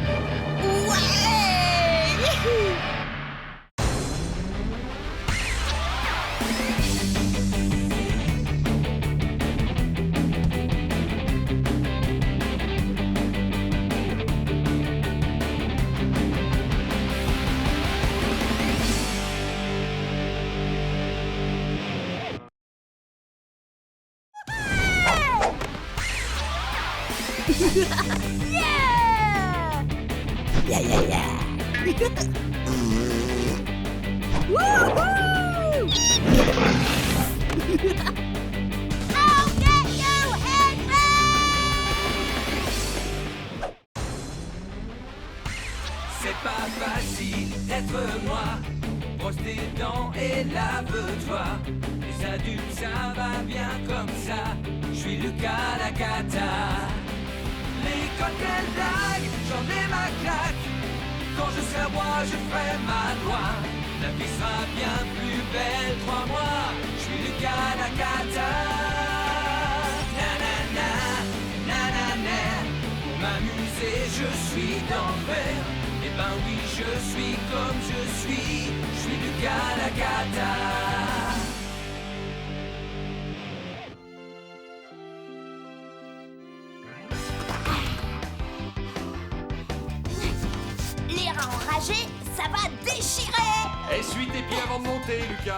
Ouais! Youhou! C'est pas facile d'être moi. Brosse tes dents et lave-toi. Les adultes, ça va bien comme ça. Je suis Lucas la cata. L'école, quelle blague, j'en ai ma claque. Quand je serai roi, je ferai ma loi. La vie sera bien plus belle, crois-moi. Je suis Lucas la cata. Nanana, nanana. Pour m'amuser, je suis d'enfer. Eh ben oui, je suis comme je suis Lucas la cata. L'air enragé, ça va déchirer. Essuie tes pieds avant de monter, Lucas.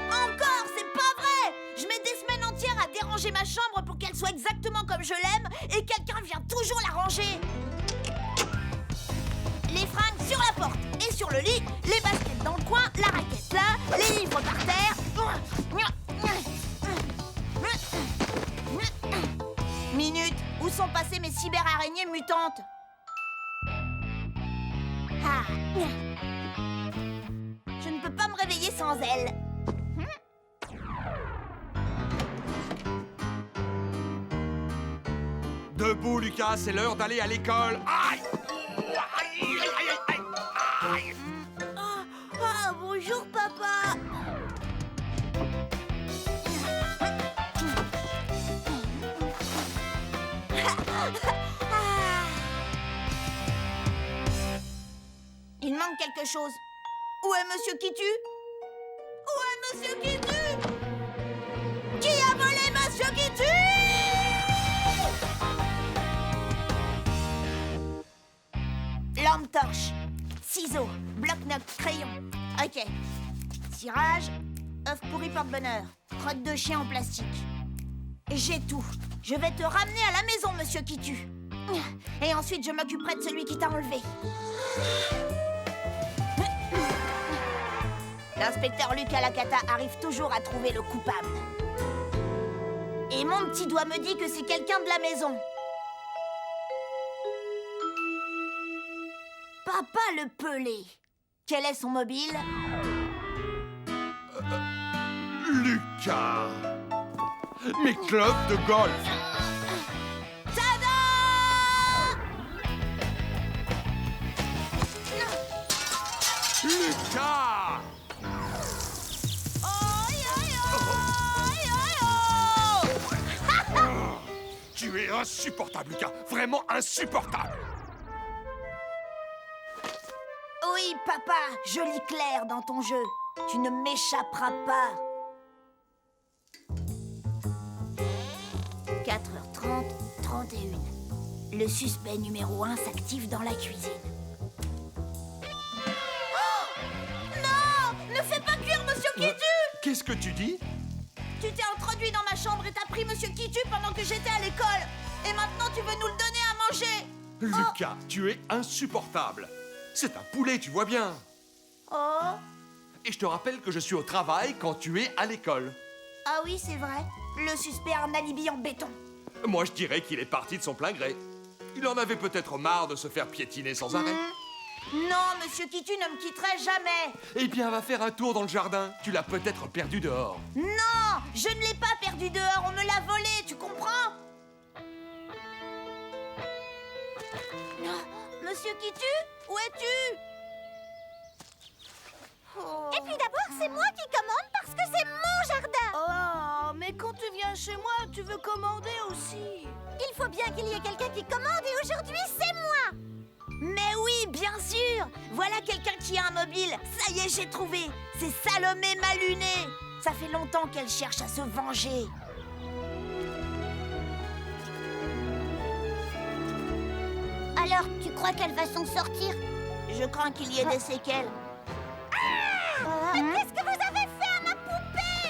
Encore, c'est pas vrai. Je mets des semaines entières à déranger ma chambre pour qu'elle soit exactement comme je l'aime et quelqu'un vient toujours la ranger. Les fringues sur la porte et sur le lit, les baskets dans le coin, la raquette là, les livres par terre. Minute, où sont passées mes cyber-araignées mutantes? Ah. Je ne peux pas me réveiller sans elles. Debout, Lucas, c'est l'heure d'aller à l'école. Aïe! Ah, bonjour papa. Il manque quelque chose. Où est Monsieur Kitu? Où est Monsieur Kitu? Qui a volé Monsieur Kitu? Lampe torche, ciseaux, bloc-notes, crayon. Ok. Cirage, œuf pourri porte-bonheur, crotte de chien en plastique. J'ai tout. Je vais te ramener à la maison, Monsieur Kitu. Et ensuite, je m'occuperai de celui qui t'a enlevé. L'inspecteur Lucas Lacata arrive toujours à trouver le coupable. Et mon petit doigt me dit que c'est quelqu'un de la maison. Papa le pelé. Quel est son mobile? Lucas! Mes clubs de golf! Tada! Lucas! Tu es insupportable, Lucas! Vraiment insupportable! Oui, papa, je lis clair dans ton jeu. Tu ne m'échapperas pas. 4h30, 31. Le suspect numéro 1 s'active dans la cuisine. Oh! Non! Ne fais pas cuire Monsieur Kitu! Qu'est-ce que tu dis? Tu t'es introduit dans ma chambre et t'as pris Monsieur Kitu pendant que j'étais à l'école. Et maintenant tu veux nous le donner à manger. Lucas, tu es insupportable! C'est un poulet, tu vois bien! Oh! Et je te rappelle que je suis au travail quand tu es à l'école. Ah oui, c'est vrai. Le suspect a un alibi en béton. Moi, je dirais qu'il est parti de son plein gré. Il en avait peut-être marre de se faire piétiner sans arrêt. Non, Monsieur Kitu ne me quitterait jamais. Eh bien, va faire un tour dans le jardin. Tu l'as peut-être perdu dehors. Non, je ne l'ai pas perdu dehors, on me l'a volé, tu comprends? Monsieur Kitu, où es-tu? Et puis d'abord, c'est moi qui commande parce que c'est mon jardin. Oh, mais quand tu viens chez moi, tu veux commander aussi. Il faut bien qu'il y ait quelqu'un qui commande et aujourd'hui, c'est moi. Mais oui, bien sûr. Voilà quelqu'un qui a un mobile. Ça y est, j'ai trouvé. C'est Salomé Maluné. Ça fait longtemps qu'elle cherche à se venger. Alors, tu crois qu'elle va s'en sortir? Je crains qu'il y ait des séquelles. Mais qu'est-ce que vous avez fait à ma poupée?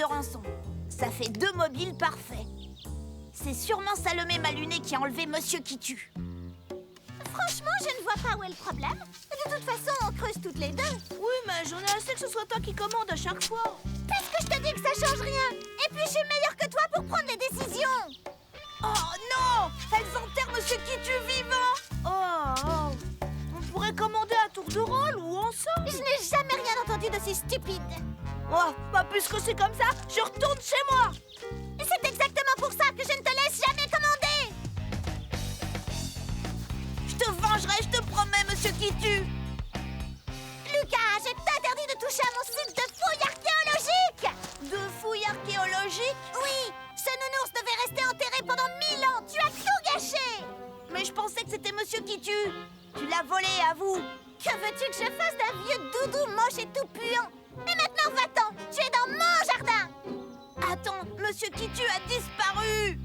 de rançon. Ça fait 2 mobiles parfaits. C'est sûrement Salomé Malunet qui a enlevé Monsieur qui tue. Franchement, je ne vois pas où est le problème. De toute façon, on creuse toutes les deux. Oui, mais j'en ai assez que ce soit toi qui commande à chaque fois. Puisque je te dis que ça change rien. Et puis, je suis meilleure que toi pour prendre les décisions. Oh non! Elles enterrent Monsieur qui tue vivant! Oh, on pourrait commander à tour de rôle ou ensemble. Je n'ai jamais rien entendu de si stupide. Oh, bah puisque c'est comme ça, je retourne chez moi. Et c'est exactement pour ça que je ne te laisse jamais commander. Je te vengerai, je te promets, Monsieur qui tue. Lucas, je t'interdis de toucher à mon site de fouilles archéologiques. De fouilles archéologiques? Oui, ce nounours devait rester enterré pendant 1000 ans. Tu as tout gâché. Mais je pensais que c'était Monsieur qui tue. Tu l'as volé, avoue. Que veux-tu que je fasse d'un vieux doudou moche et tout puant? Et maintenant, va-t'en. Tu es dans mon jardin. Attends, Monsieur qui tue a disparu.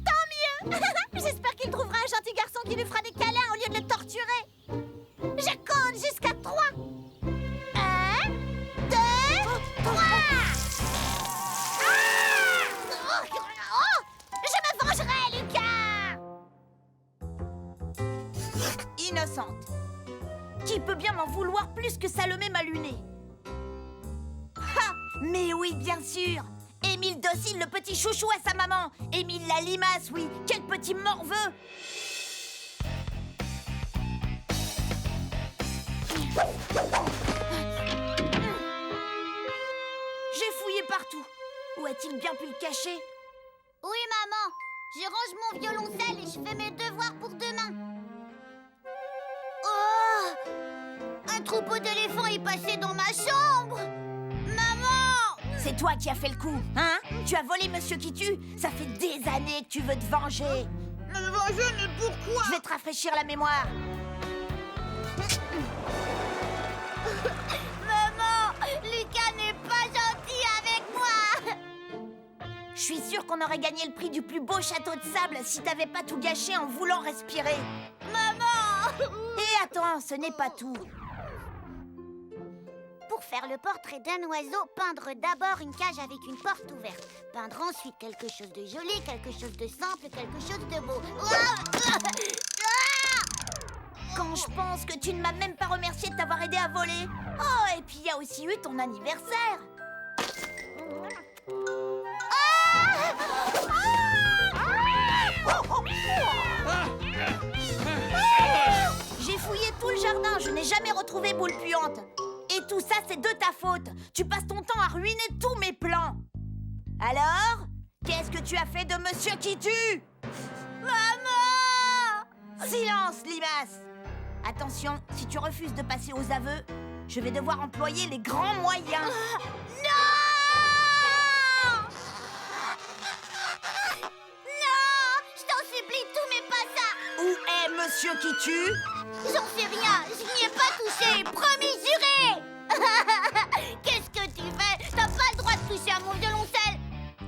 Tant mieux. J'espère qu'il trouvera un gentil garçon qui lui fera des câlins au lieu de le torturer. Je compte jusqu'à 3. 1, 2, 3. Je me vengerai, Lucas. Innocente. Qui peut bien m'en vouloir plus que Salomé Malunet? Ha! Mais oui, bien sûr. Émile Docile, le petit chouchou à sa maman. Émile la limace, oui. Quel petit morveux. J'ai fouillé partout. Où a-t-il bien pu le cacher? Oui, maman. Je range mon violoncelle et je fais mes devoirs pour demain. Oh! Un troupeau d'éléphants est passé dans ma chambre. Maman! C'est toi qui as fait le coup, hein? Tu as volé Monsieur qui tue. Ça fait des années que tu veux te venger. Me venger, mais pourquoi? Je vais te rafraîchir la mémoire. Maman! Lucas n'est pas gentil avec moi. Je suis sûre qu'on aurait gagné le prix du plus beau château de sable si t'avais pas tout gâché en voulant respirer. Maman! Et attends, ce n'est pas tout. Pour faire le portrait d'un oiseau, peindre d'abord une cage avec une porte ouverte. Peindre ensuite quelque chose de joli, quelque chose de simple, quelque chose de beau. Quand je pense que tu ne m'as même pas remercié de t'avoir aidé à voler. Oh, et puis il y a aussi eu ton anniversaire. J'ai fouillé tout le jardin, je n'ai jamais retrouvé Boule Puante. Et tout ça, c'est de ta faute. Tu passes ton temps à ruiner tous mes plans. Alors, qu'est-ce que tu as fait de Monsieur qui tue? Maman! Silence, limace. Attention, si tu refuses de passer aux aveux, je vais devoir employer les grands moyens. Non! Non! Je t'en supplie, tout mais pas ça! Où est Monsieur qui tue? J'en sais rien, je n'y ai pas touché, promis juré! Qu'est-ce que tu fais? T'as pas le droit de toucher à mon violoncelle!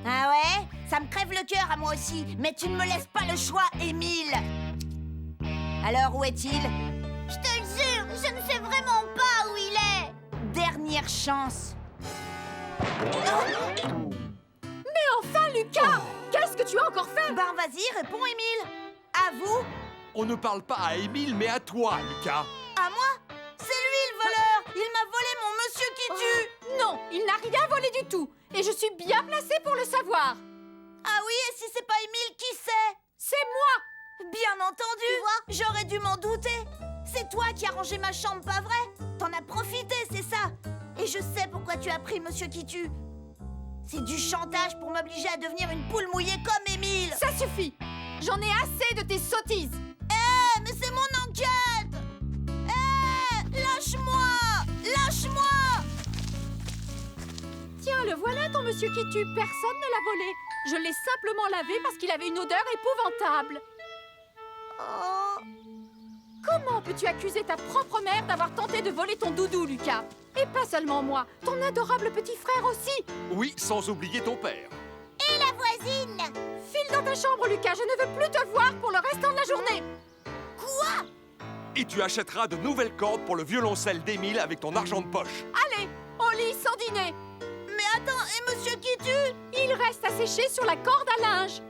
Ah ouais? Ça me crève le cœur à moi aussi, mais tu ne me laisses pas le choix, Émile. Alors où est-il? Je te le jure, je ne sais vraiment pas où il est! Dernière chance. Mais enfin, Lucas! Qu'est-ce que tu as encore fait? Ben vas-y, réponds, Émile. À vous? On ne parle pas à Émile, mais à toi, Lucas. À moi? C'est lui le voleur. Il m'a volé mon Monsieur qui tue. Non, il n'a rien volé du tout. Et je suis bien placée pour le savoir. Ah oui, et si c'est pas Émile, qui c'est? C'est moi! Bien entendu. J'aurais dû m'en douter. C'est toi qui as rangé ma chambre, pas vrai? T'en as profité, c'est ça. Et je sais pourquoi tu as pris Monsieur qui tue. C'est du chantage pour m'obliger à devenir une poule mouillée comme Émile. Ça suffit. J'en ai assez de tes sottises. Mais c'est mon enquête. Lâche-moi. Lâche-moi. Tiens, le voilà ton Monsieur qui tue. Personne ne l'a volé. Je l'ai simplement lavé parce qu'il avait une odeur épouvantable. Oh. Comment peux-tu accuser ta propre mère d'avoir tenté de voler ton doudou, Lucas? Et pas seulement moi, ton adorable petit frère aussi. Oui, sans oublier ton père. Et la voisine! File dans ta chambre, Lucas, je ne veux plus te voir pour le restant de la journée. Quoi? Et tu achèteras de nouvelles cordes pour le violoncelle d'Émile avec ton argent de poche. Allez, au lit sans dîner. Mais attends, et Monsieur Kitu? Il reste à sécher sur la corde à linge.